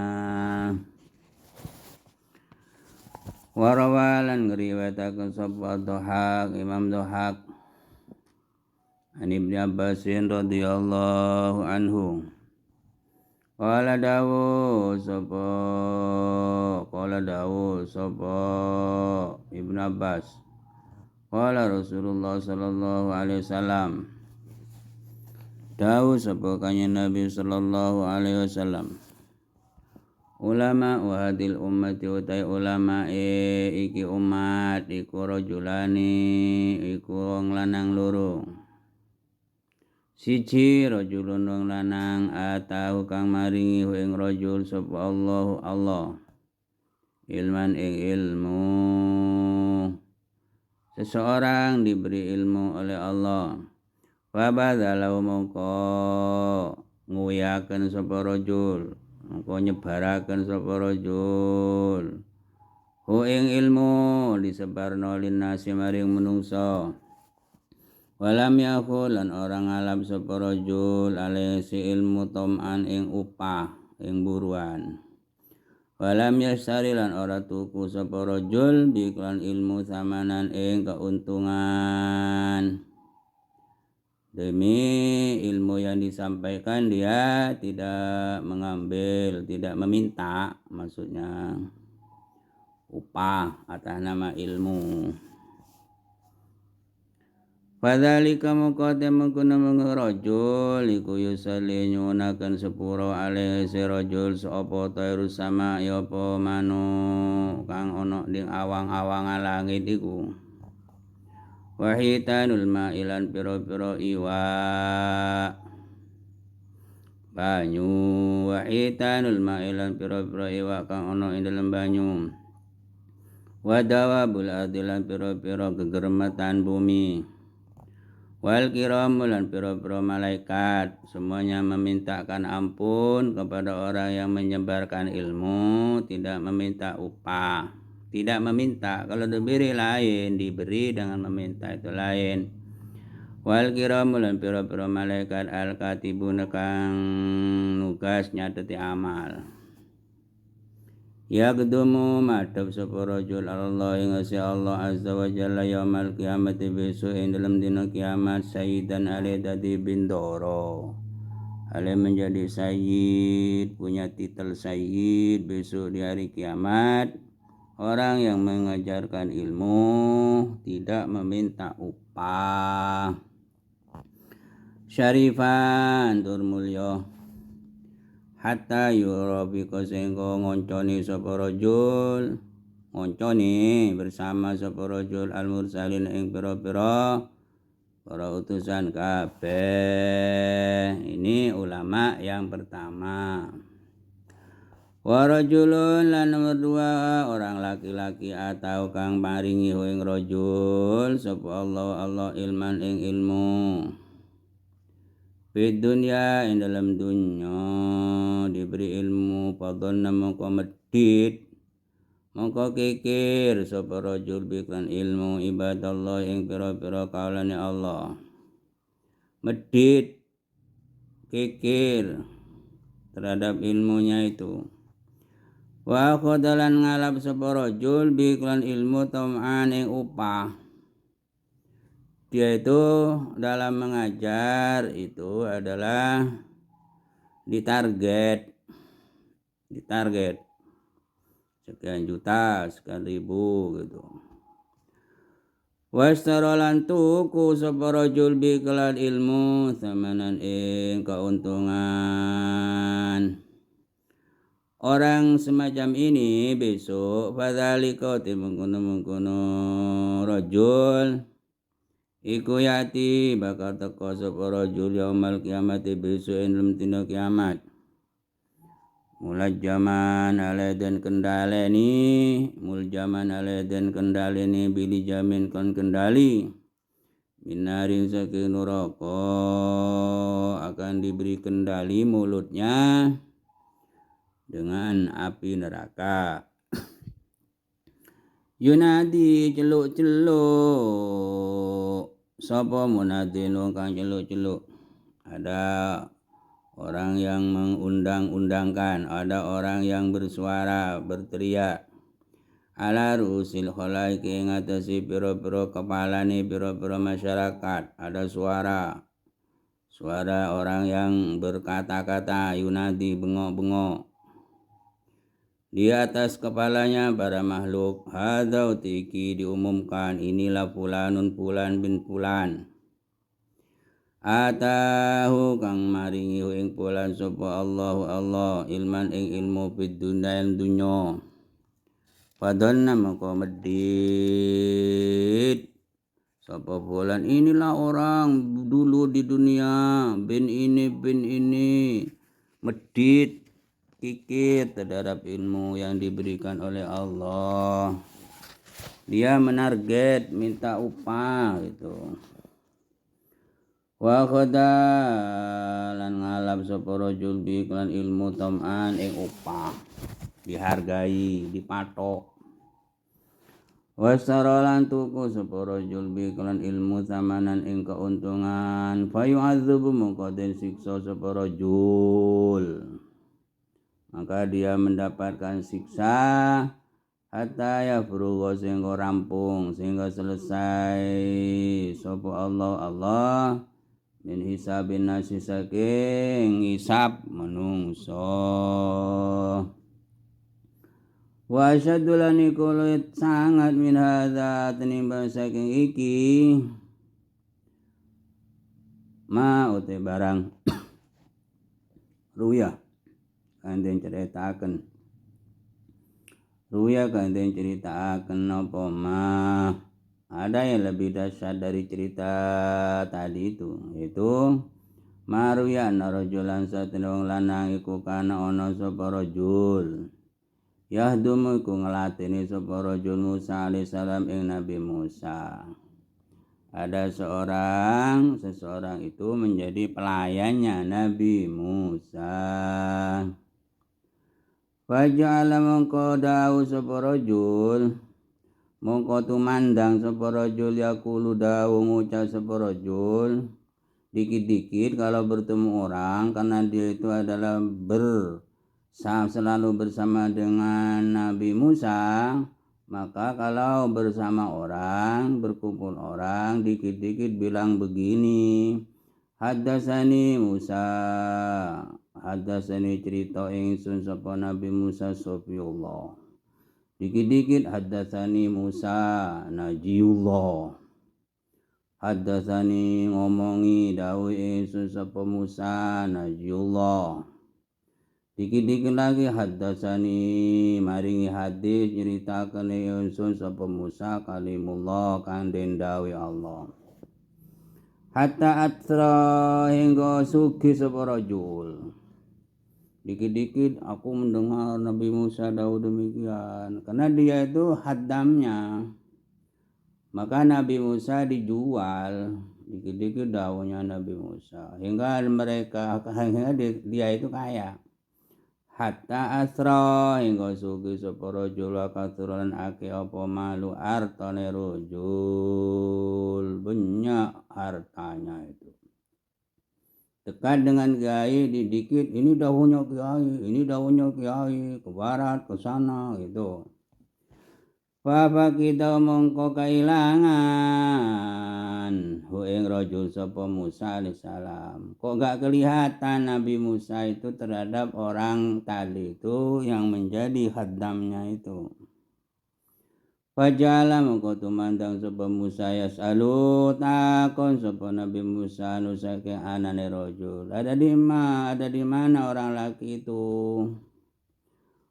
Warawalan ngriwayataken sapa Dhahak Imam Dhahak an Ibnu Abbas radhiyallahu anhu qala dawu sapa Ibnu Abbas qala Rasulullah sallallahu alaihi wasallam dawu sapa kanjeng Nabi sallallahu alaihi wasallam ulama wa hadil ummati utai ulama iki umat iku rajulani iku wong lanang loro. Siji rajulun wong lanang atau kang maringi ing rajul sapa Allah ilman ing ilmu. Seseorang diberi ilmu oleh Allah wa badzalau mongko nguyaken sapa rajul mongko nyebaraken sapa rajul hu ing ilmu disebarno linnasi maring menungso walam yakul lan orang ngalap sapa rajul alaihi si ilmu tom'an ing upah ing buruan walam yasari lan ora tuku sapa rajul biklan ilmu samanan ing keuntungan. Demi ilmu yang disampaikan dia tidak mengambil, tidak meminta, maksudnya upah atas nama ilmu. Fadzalika muqaddam kuna mengrajul iku yusalli nyunaken sepuro alaihi si rajul sapa tairu sama ya apa manuk kang ana ning awang-awang langit iku. Wahitanul ma'ilan piro-piro iwa banyu wahitanul ma'ilan piro-piro iwa kang ono ing dalem banyu wadawa bul adilan piro-piro kegermatan bumi Wal kiramu lan pira-pira malaikat semuanya memintakan ampun kepada orang yang menyebarkan ilmu, tidak meminta upah. Tidak meminta, kalau diberi lain, diberi dengan meminta itu lain. Wal kiramu lan pira-pira malaikat al katibuna kang nugas nyateti amal. Ya kedumu madhab sapa rajul Allah ing Allah azza wa jalla yaumal qiyamati besok ing dalam dina kiamat sayyidan ale dadi bindoro. Ale menjadi sayyid, punya titel sayyid besok di hari kiamat. Orang yang mengajarkan ilmu tidak meminta upah. Syarifan tur mulya hatta yurabika sehingga ngonconi sapa rajul, ngonconi bersama sapa rajul al mursalin ing pira-pira para utusan kabeh. Ini ulama yang pertama. Wa rajulun lan nomor dua, orang laki-laki atau kang maringi ing rajul sapa Allah ilman ing ilmu. Di dunia ing dalam dunia diberi ilmu padonna mongko medhit mongko kikir sapa rajul biklan ilmu ibadallah ing pira-pira kaulane Allah, medhit kikir terhadap ilmunya itu. Wa khodalan ngalap sapa rajul biklan ilmu tam'an ing upah. Dia itu dalam mengajar itu adalah ditarget sekian juta, sekian ribu gitu. Wastarolan tuku sapa rajul bi kelan ilmu samanan ing keuntungan. Orang semacam ini besok fadzalika mengkono rajul iku yati bakal teka sapa rajul yaumal kiamati besok ing dina kiamat. Muljaman aladen kendaleni bili jamin kon kendali minaring saking neraka, akan diberi kendali mulutnya dengan api neraka. Yunadi celuk-celuk sapa munadin wong kang celuk-celuk. Ada orang yang mengundang-undangkan, ada orang yang bersuara, berteriak. Ala rusil khalaiki ing atase pira-pira kepalane pira-pira masyarakat, ada suara orang yang berkata-kata, yunadi bengok-bengok. Di atas kepalanya para makhluk, hadza utiki diumumkan, inilah fulanun fulan bin fulan. Atahu kang maringi ing fulan sapa Allah ilman ing ilmu fid dunya. Padonna maka medhit sapa fulan, inilah orang dulu di dunia, bin ini medhit kikir terhadap ilmu yang diberikan oleh Allah. Dia menarget minta upah gitu. Wa khadalan ngalap sapa rajul bi iklan ilmu tam'an ing upah, dihargai, dipatok. Wasarolan tuku sapa rajul bi iklan ilmu samanan ing keuntungan, fayu'adzubu mongko den siksa sapa rajul. Maka dia mendapatkan siksa hatta yafrugha sehingga rampung, sehingga selesai sapa Allah min hisabin nasi saking hisab manungsa. Wa asyaddu lani kulit sangat min hadza tenimbang saking iki ma uti barang ruya kanten ceritakan apa mah ada yang lebih dahsyat dari cerita tadi itu, yaitu maruya narajulan satene wong lanang iku kana ana sapa rajul yahdumu iku ngelatini sapa rajul Musa alaihi salam ing Nabi Musa. ada seseorang itu menjadi pelayannya Nabi Musa. Faja'ala mongko dawu sapa rajul, mongko tumandang sapa rajul yaqulu dawu ngucap sapa rajul. Dikit-dikit kalau bertemu orang, karena dia itu adalah selalu bersama dengan Nabi Musa, maka kalau bersama orang, berkumpul orang, dikit-dikit bilang begini, Haddatsani Musa, haddatsani cerita ingsun sapa Nabi Musa Sofiyullah. Dikit-dikit haddatsani Musa Najiullah. Haddatsani ngomongi dawuh ingsun sapa Musa Najiullah. Dikit-dikit lagi haddatsani maringi hadis nyeritakeun ingsun sapa Musa kalimullah kang den dawuh Allah. Hatta atra hingga sugih sapa rajul. Dikit-dikit aku mendengar Nabi Musa dawuh demikian, karena dia itu haddamnya. Maka Nabi Musa dijual, dikit-dikit daunnya Nabi Musa, hingga dia itu kaya. Hatta asra hingga sugi sapa rajul katuran ake apa malu artane rajul, banyak hartanya itu. Dekat dengan kiai dikit, ini daunnya kiai, ke barat, ke sana gitu. Papa kita mongko kailangan hu ing rajul sapa Musa alaihissalam. Kok gak kelihatan Nabi Musa itu terhadap orang tadi itu yang menjadi khaddamnya itu. Fajala mongko tumandang sapa Musa yasalu takon sapa Nabi Musa anu saking anane rajul. Ada di mana orang laki itu?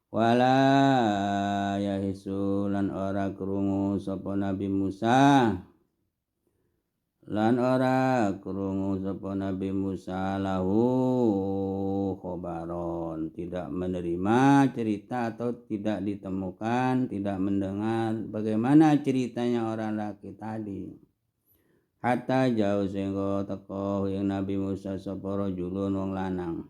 Wala yahisu lan ora krungu sapa Nabi Musa lahu khobaron, tidak menerima cerita atau tidak ditemukan, tidak mendengar bagaimana ceritanya orang laki tadi. Hatta jauh sehingga teko yang Nabi Musa sapa rajulun wong lanang.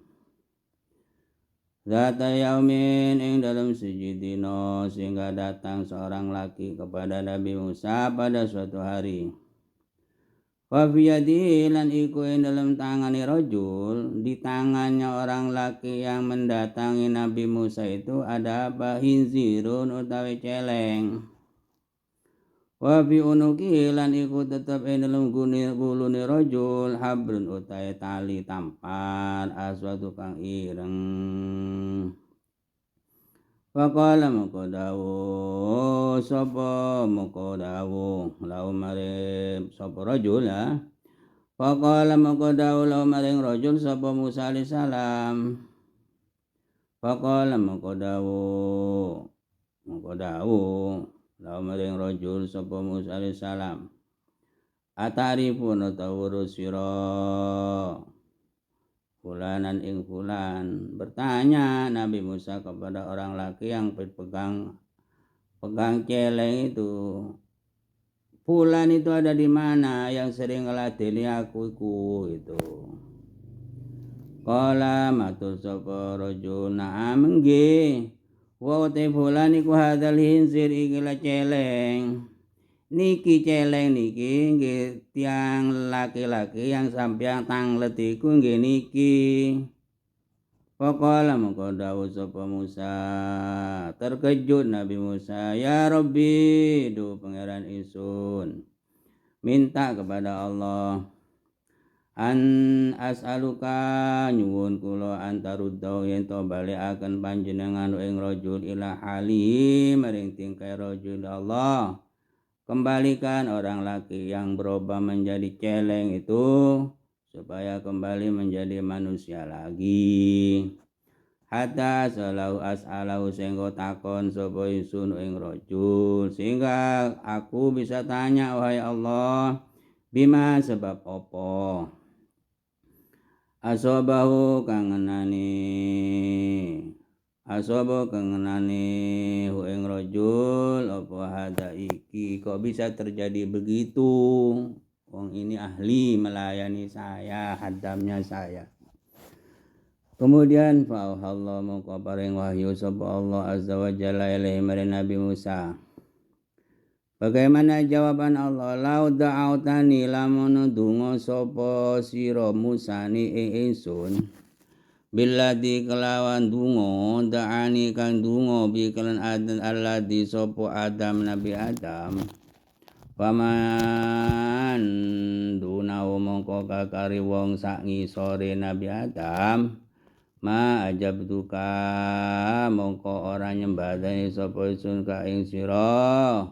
Zata yaumin ing dalam sejidino sehingga datang seorang laki kepada Nabi Musa pada suatu hari. Wa biyadihi lan iku ing dalam tangane rajul, di tangannya orang laki yang mendatangi Nabi Musa itu ada apa? Hinzirun utawi celeng. Wa bi unuki lan iku tetep ing dalam gulune rajul habrun utawi tali tampar aswadu kang ireng. Faqala moko dawuh sapa lau maring sapa rajul ya. Faqala moko dawuh lau maring rajul sapa Musa alaihissalam. Faqala moko dawuh lau maring rajul sapa Musa alaihissalam. Atarifun atawurus sira fulanan ing fulan. Bertanya Nabi Musa kepada orang laki yang pegang celeng itu, fulan itu ada di mana yang sering ngeladeni aku itu. Qala matur sapa rajul na'am nggih. Wa te fulan iku hadzal hinsir ikilah celeng. Niki celeng niki nggih tiang laki-laki yang sampeyan tanglet iku nggih niki. Faqala mongko dawuh sapa Musa, terkejut Nabi Musa, ya Rabbi, duh pangeran ingsun, minta kepada Allah, an as'aluka nyuwun kula antaruddaw yen to balekaken panjenengan ing rajul ila hali maring tingkah rajul Allah. Kembalikan orang laki yang berubah menjadi celeng itu supaya kembali menjadi manusia lagi. Hatta salau as'alau sehingga takon sapa ingsun ing rajul, sehingga aku bisa tanya wahai Allah, bima sebab apa asobahu kangenani hu ing rajul apa hada iki, kok bisa terjadi begitu, Wong ini ahli melayani saya, hadamnya saya. Kemudian fa'auhallahu mongko paring wahyu sapa Allah azza wa jalla ilaihi maring Nabi Musa. Bagaimana jawaban Allah? Lau da'autani lamun donga sapa sira Musa ni ingsun. Billadzi kelawan donga da'ani kang donga bi kelan adan alladzi sapa Adam Nabi Adam. Paman dunau mongko kakari wong sak ngisore Nabi Adam ma ajabtuka mongko ora nyembadani sapa sun ka ing sira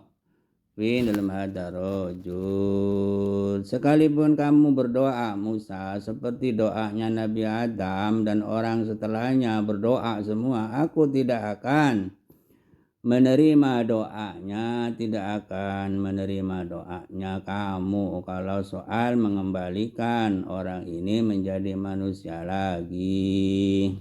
fi dalam hadarojul. Sekalipun kamu berdoa Musa seperti doanya Nabi Adam dan orang setelahnya berdoa semua, aku tidak akan menerima doanya, tidak akan menerima doanya kamu kalau soal mengembalikan orang ini menjadi manusia lagi.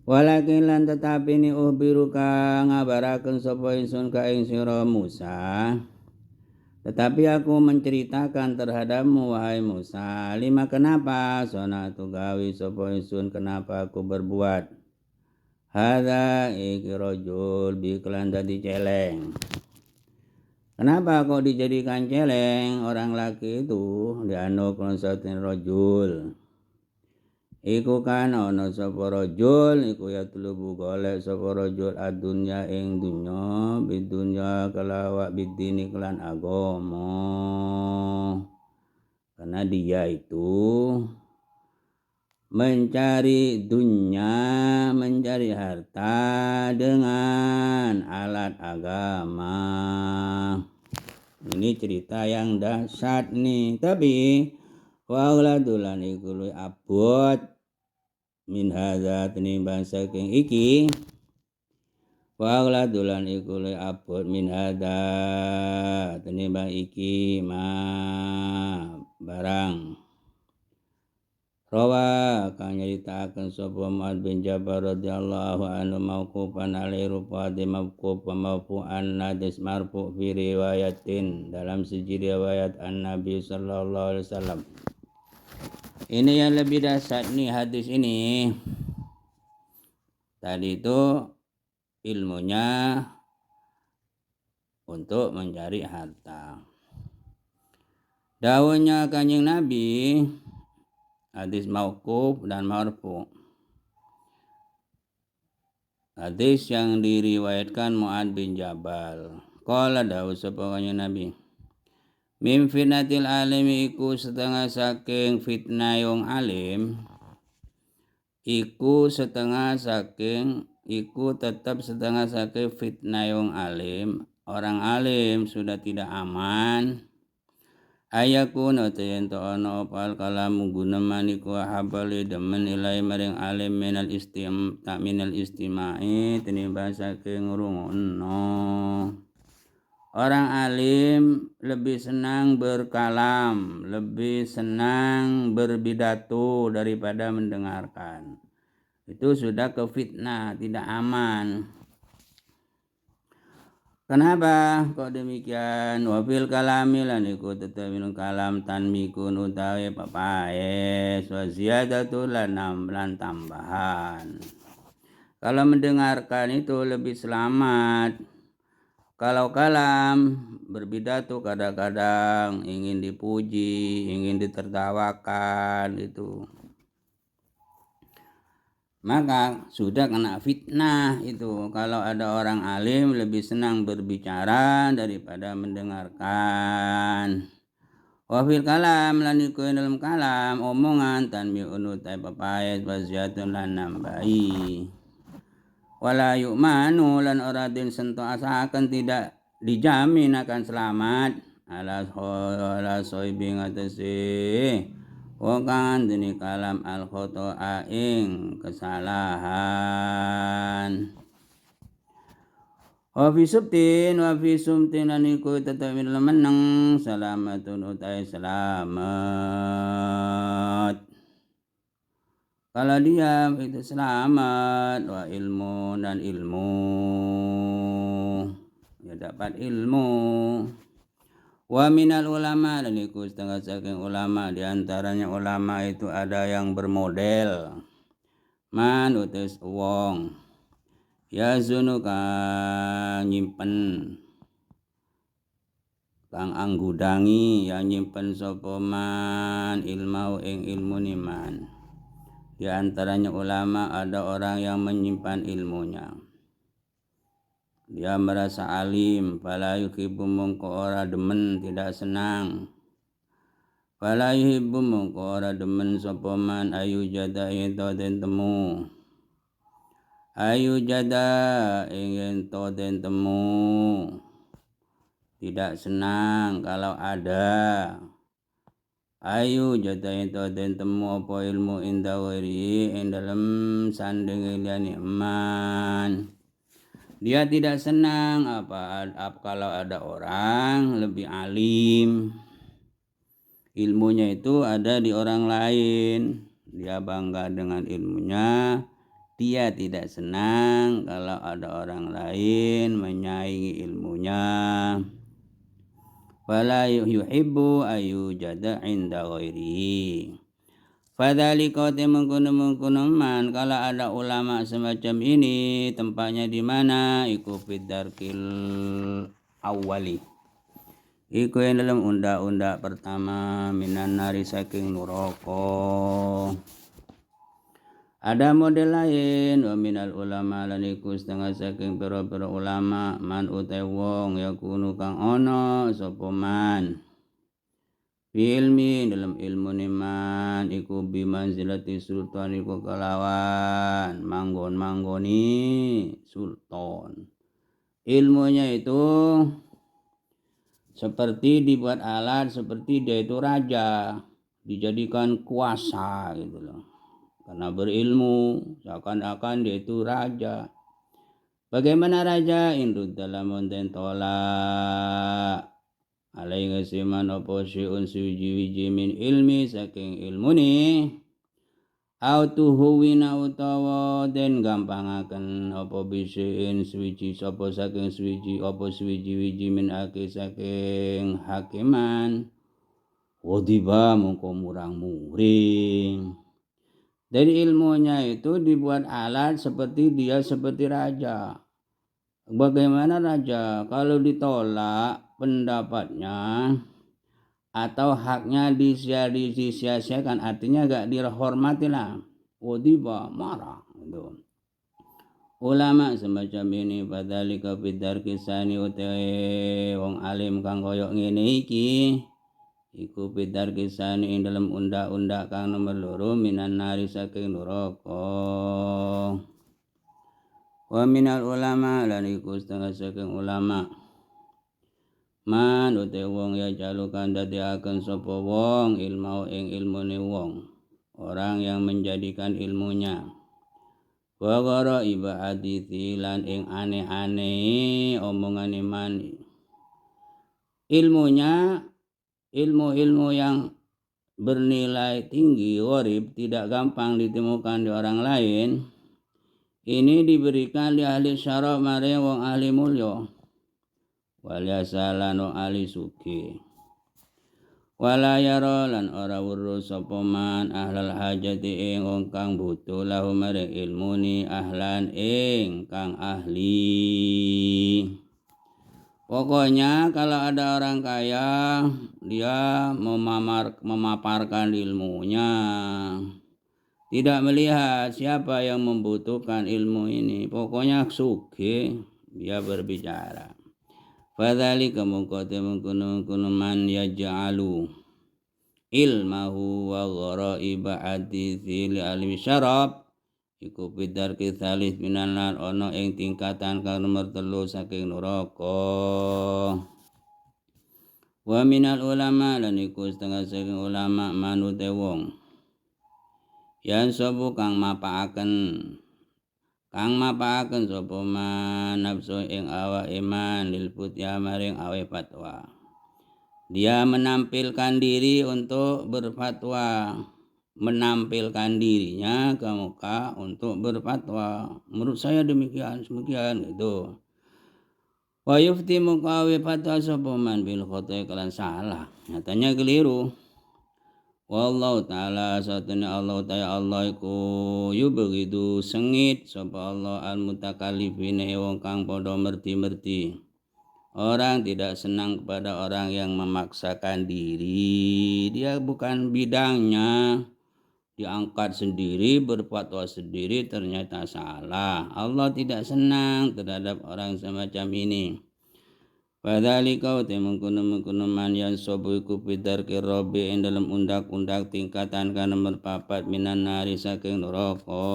Walakin lan tetapi ni uhbiruka ngabaraken sapa ingsun ka ing sira Musa. Tetapi aku menceritakan terhadapmu wahai Musa, lima kenapa sonatu gawi sapa ingsun, kenapa aku berbuat hadza iki rajul biklan dadi celeng. Kenapa kok dijadikan celeng orang laki itu? Dianu konsatin rajul. Iku kan ana sapa rajul iku ya tulubu golek sapa rajul adunya ing dunya bidunya kalawa bidini kelan agama. Karena dia itu mencari dunia, mencari harta dengan alat agama. Ini cerita yang dahsyat nih. Tapi wauladulan iku luwih abot min hadza tinimbang saking iki. Wauladulan iku luwih abot min hadza tinimbang iki ma barang. Rawa kang nyaritaken sapa Mu'adz bin Jabal radhiyallahu anhu mauqufan alaihi rupati mauquf wa marfu'an hadis marfu' fi riwayatin dalam siji riwayat an-Nabi sallallahu alaihi wasallam. Ini yang lebih dahsyat nih hadis ini. Tadi itu ilmunya untuk mencari harta. Dawuhnya Kanjeng Nabi hadis mauquf dan marfu. Hadis yang diriwayatkan Mu'adz bin Jabal. Qala dawuh sapa Kanjeng Nabi. Min fitnatil alimi iku setengah saking fitnah yang alim. Iku tetap setengah saking fitnah yang alim. Orang alim sudah tidak aman. Ayakun atayen to ana opal kalam guneman iku habali demen ilai maring alim minal istimai tinimbang saking ngrungokno. Orang alim lebih senang berkalam, lebih senang berpidato daripada mendengarkan. Itu sudah ke fitnah, tidak aman. Kenapa kok demikian? Wafil kalami lan iku tetep minum kalam tanmikun utawi papaes wa ziyadatu lan tambahan. Kalau mendengarkan itu lebih selamat. Kalau kalam berpidato kadang-kadang ingin dipuji, ingin ditertawakan itu, maka sudah kena fitnah itu. Kalau ada orang alim lebih senang berbicara daripada mendengarkan. Wafil kalam lan iku dalam kalam omongan tanmi unutai papayat waziyatun lan nambahi. Wala yu'manu lan ora den sento asakan tidak dijamin akan selamat ala soibi ngatasi wakan dini kalam al khoto'a ing kesalahan. Wa fi sumtin aniku tetap menang salamatun utai selamat. Kalau diam itu selamat. Wa ilmu dan ilmu ya dapat ilmu. Wa minal ulama, dan iku setengah saking ulama, diantaranya ulama itu ada yang bermodel man utus wong yazunu kang nyimpen kang anggudangi yang nyimpen sapa man ilmau ing ilmu niman. Di antaranya ulama ada orang yang menyimpan ilmunya. Dia merasa alim, fala yuhibbu mongko ora demen, tidak senang. Fala yuhibbu mongko ora demen sapa man ayu jada ento den temu. Ayu jada ingin to den temu. Tidak senang kalau ada ayu jada ento den temu apa ilmu inda wiri ing dalem sanding liyane man. Dia tidak senang apa kalau ada orang lebih alim, ilmunya itu ada di orang lain, dia bangga dengan ilmunya. Dia tidak senang kalau ada orang lain menyaingi ilmunya. Fala yuhibbu ayu jada inda ghairihi. Fadzalika mengkono man, kalau ada ulama semacam ini tempatnya di mana? Iku fidarkil awali. Iku yang dalam unda-unda pertama minan nari saking neraka. Ada model lain wa minal ulama lan iku setengah saking pira-pira ulama man utai wong yakunu kang ono sapa man ilmi dalam ilmu niman iku bimanzilati sultan iku kelawan manggon-manggoni sultan. Ilmunya itu seperti dibuat alat, seperti dia itu raja, dijadikan kuasa gitu loh. Karena berilmu, seakan-akan dia itu raja. Bagaimana raja? Indut dalam konten tolak alai ngasiman opo syu'un suji-wiji min ilmi saking ilmu ni autuhuwina utawa den gampangaken opo bisiin suji sopo saking suji opo suji-wiji min aki saking hakiman wadiba mongko murang-muring. Dari ilmunya itu dibuat alat seperti dia seperti raja. Bagaimana raja? Kalau ditolak pendapatnya atau haknya disia-siakan, artinya gak dihormati lah. Wadiba marah. Gitu. Ulama semacam ini padhalika bidar kisani utawi wong alim kang koyok ngene iki. Iku bidar kisani ing dalam unda-unda kang nomor 2 minan nari saking neraka. Wa minal ulama lan iku setengah saking ulama man utai wong ya jalukan dadiaken sapa wong ilmu ing ilmune wong, orang yang menjadikan ilmunya wa ghara ibaditi lan ing aneh-aneh omongane man. Ilmunya ilmu-ilmu yang bernilai tinggi, gharib, tidak gampang ditemukan di orang lain. Ini diberikan di ahli syaraf mare wong ahli mulya. Waliasalan wong ahli suki. Wala yara lan ora weruh sapa man ahlal hajati ing wong kang butuh lahu mare ilmuni ahlan ing kang ahli. Pokoknya kalau ada orang kaya, dia memaparkan ilmunya. Tidak melihat siapa yang membutuhkan ilmu ini. Pokoknya sugih, dia berbicara. Fadzalika mungkunu man yaj'alu ilmahu wa ghara'iba hadithi li alimi syarab. Iku bidar kithalis minanar ono ing tingkatan kang nomor 3 saking neraka. Wa minal ulama lan iku setengah saking ulama manute wong yan sopo kang mapaaken sapa man nafsu ing awak iman lil putya maring awe fatwa. Dia menampilkan diri untuk berfatwa, menampilkan dirinya ke muka untuk berfatwa. Menurut saya demikian gitu. Wa yufti mukawi fatwa sapa man bil khotai kalan salah. Nyatanya keliru. Wallahu ta'ala satuna Allah ta'ala Allah iku yubghidu sengit sapa Allah al mutakallifina wong kang padha merti-merti. Orang tidak senang kepada orang yang memaksakan diri. Dia bukan bidangnya. Diangkat sendiri, berfatwa sendiri, ternyata salah. Allah tidak senang terhadap orang semacam ini. Padhalika mengkono man yang sobu iku bidar kirobi ing dalam undak-undak tingkatan ka nomor 4 minan nari saking neraka.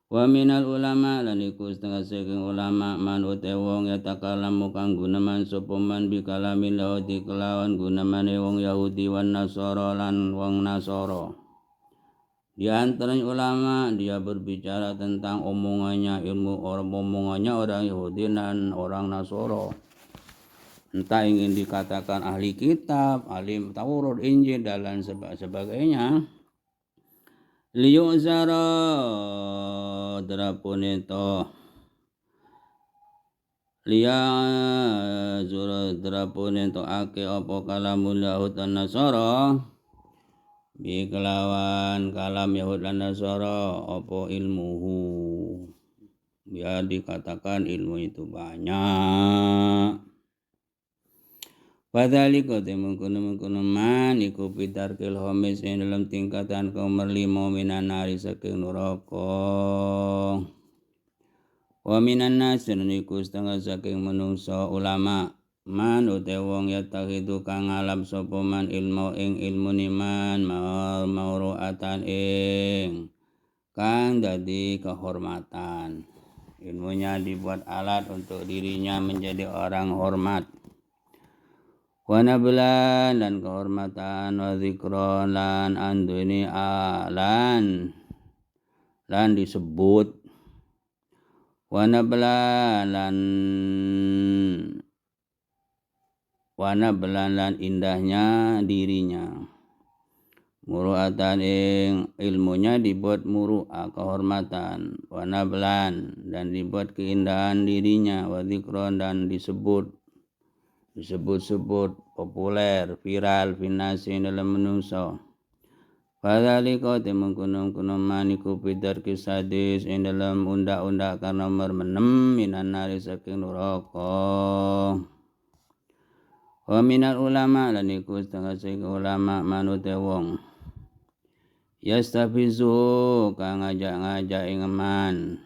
Wa minal ulama lan iku setengah saking ulama man uta wong yatakalamu kang guneman sapa man bi kalamil Yahudi kelawan gunemane wong Yahudi wan Nasara lan wong Nasara. Di antara ulama dia berbicara tentang omongannya omongannya orang Yahudi dan orang Nasara. Entah ingin dikatakan ahli kitab, ahli Taurat, Injil dan sebagainya. Liyuzara drapun itu liya zura drapun itu ake apa kalamul Yahud dan Nasara bi kelawan kalam Yahud dan Nasara apa ilmuhu biar dikatakan ilmu itu banyak. Padhalika mengkono man iku pitar kil homis ing dalam tingkatan kaum 5 minan nari saking neraka. Wa minan nas niku setengah saking menungso ulama man uta wong yatahidu kang alam sapa man ilmu ing ilmu niman mauruatan ing kang dadi kehormatan. Ilmunya dibuat alat untuk dirinya menjadi orang hormat. Wa nablan dan kehormatan wa zikron lan anduni lan disebut wa nablan lan indahnya dirinya muruatan ing ilmunya dibuat muru'ah kehormatan wa nablan dan dibuat keindahan dirinya wa zikron dan disebut-sebut populer, viral, finasi dalam menungso. Padhalika mengkono maniku bidar kisadis ing dalam undak-undak karena nomor 6 minan nari saking neraka. Wa minal ulama lan iku setengah saking ulama manut wong. Yastafizu kang ngajak-ngajak ing eman.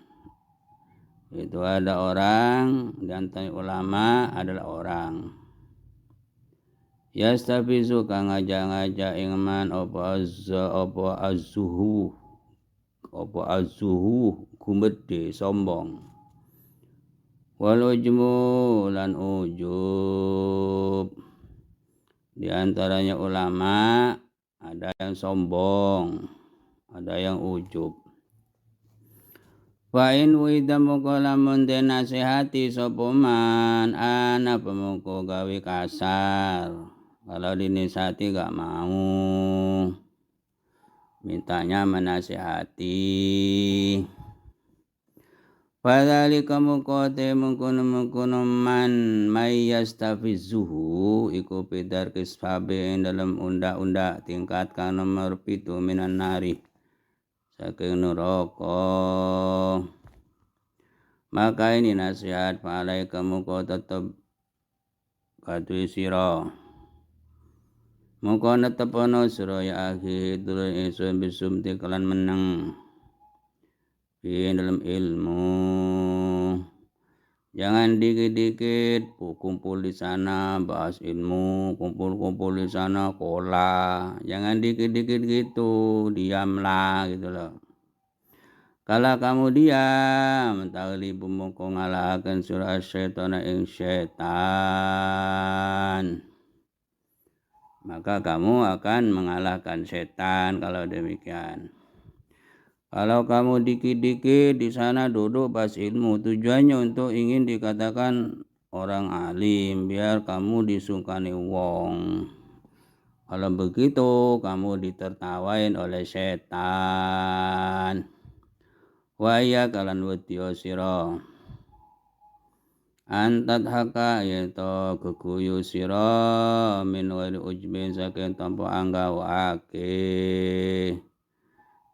Itu ada orang dan ulama adalah orang. Yastafizu kang ngajak-ngajak ing man apa azuhu gumedhe sombong. Wal ujmu lan ujub. Di antaranya ulama ada yang sombong, ada yang ujub. Wa in wida moko lamun den nasihati sapa man ana pemoko gawe kasar. Kalau dinasihati gak mau, mintanya menasihati. Padhalika mukote mengkono man mayyastafizuhu iku bidar kisfabe dalam undak-undak tingkat kang nomor 7 minan nari saking neraka. Maka ini nasihat palai kamu kau tetap kadui sira. Muka netepono sira ya akhi turun isun bisumti kelan meneng di dalam ilmu. Jangan dikit-dikit kumpul di sana bahas ilmu, kumpul-kumpul di sana kola. Jangan dikit-dikit gitu, diamlah gitu loh. Kalau kamu diam, taglibu moko ngalahaken surah syaitan ing syaitan. Maka kamu akan mengalahkan setan kalau demikian. Kalau kamu dikit-dikit di sana duduk bahas ilmu, tujuannya untuk ingin dikatakan orang alim, biar kamu disungkani wong. Kalau begitu kamu ditertawain oleh setan. Wa ya kalan wadiyo sira antat haka yaitu keguyu sira min wali ujbin saking tanpa anggawake.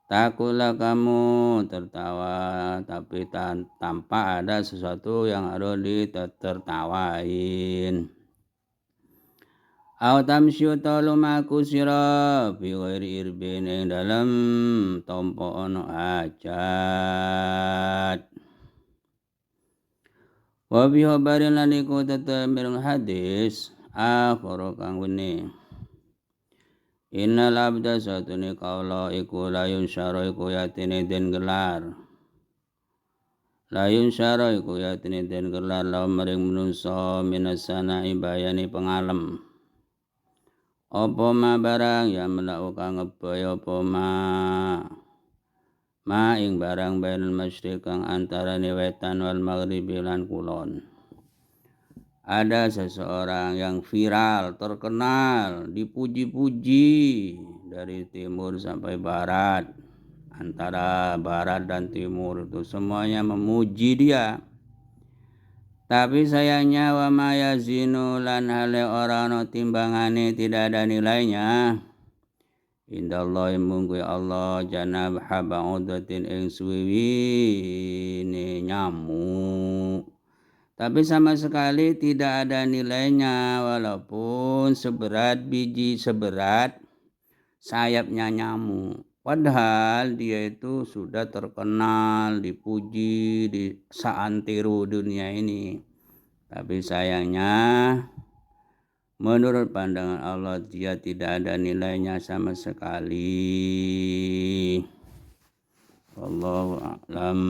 Takutlah kamu tertawa tapi tanpa ada sesuatu yang harus ditertawain. Au tamsyu lumaku sira fi ghairi irbin ing dalam tompo ono hajat. Wa bi habarin lan iku tetep hadis akhara kang wene. Innal abda satune kaula iku layun syara iku yatine den gelar. Layun syara iku yatine den gelar la maring menungso minasana ibayani pengalem. Apa ma barang ya menawa kang ngebaya apa ma ing barang bainal masyriq kang antarane wetan wal maghribi lan kulon. Ada seseorang yang viral, terkenal, dipuji-puji dari timur sampai barat. Antara barat dan timur itu semuanya memuji dia. Tapi sayangnya wa ma yazinu lan hale ora ana timbangane tidak ada nilainya. Indallahi munggu Allah janab habaudatin ing suwiwine nyamuk. Tapi sama sekali tidak ada nilainya walaupun seberat biji seberat sayapnya nyamuk. Padahal dia itu sudah terkenal, dipuji di seantero dunia ini. Tapi sayangnya menurut pandangan Allah dia tidak ada nilainya sama sekali. Wallahu a'lam.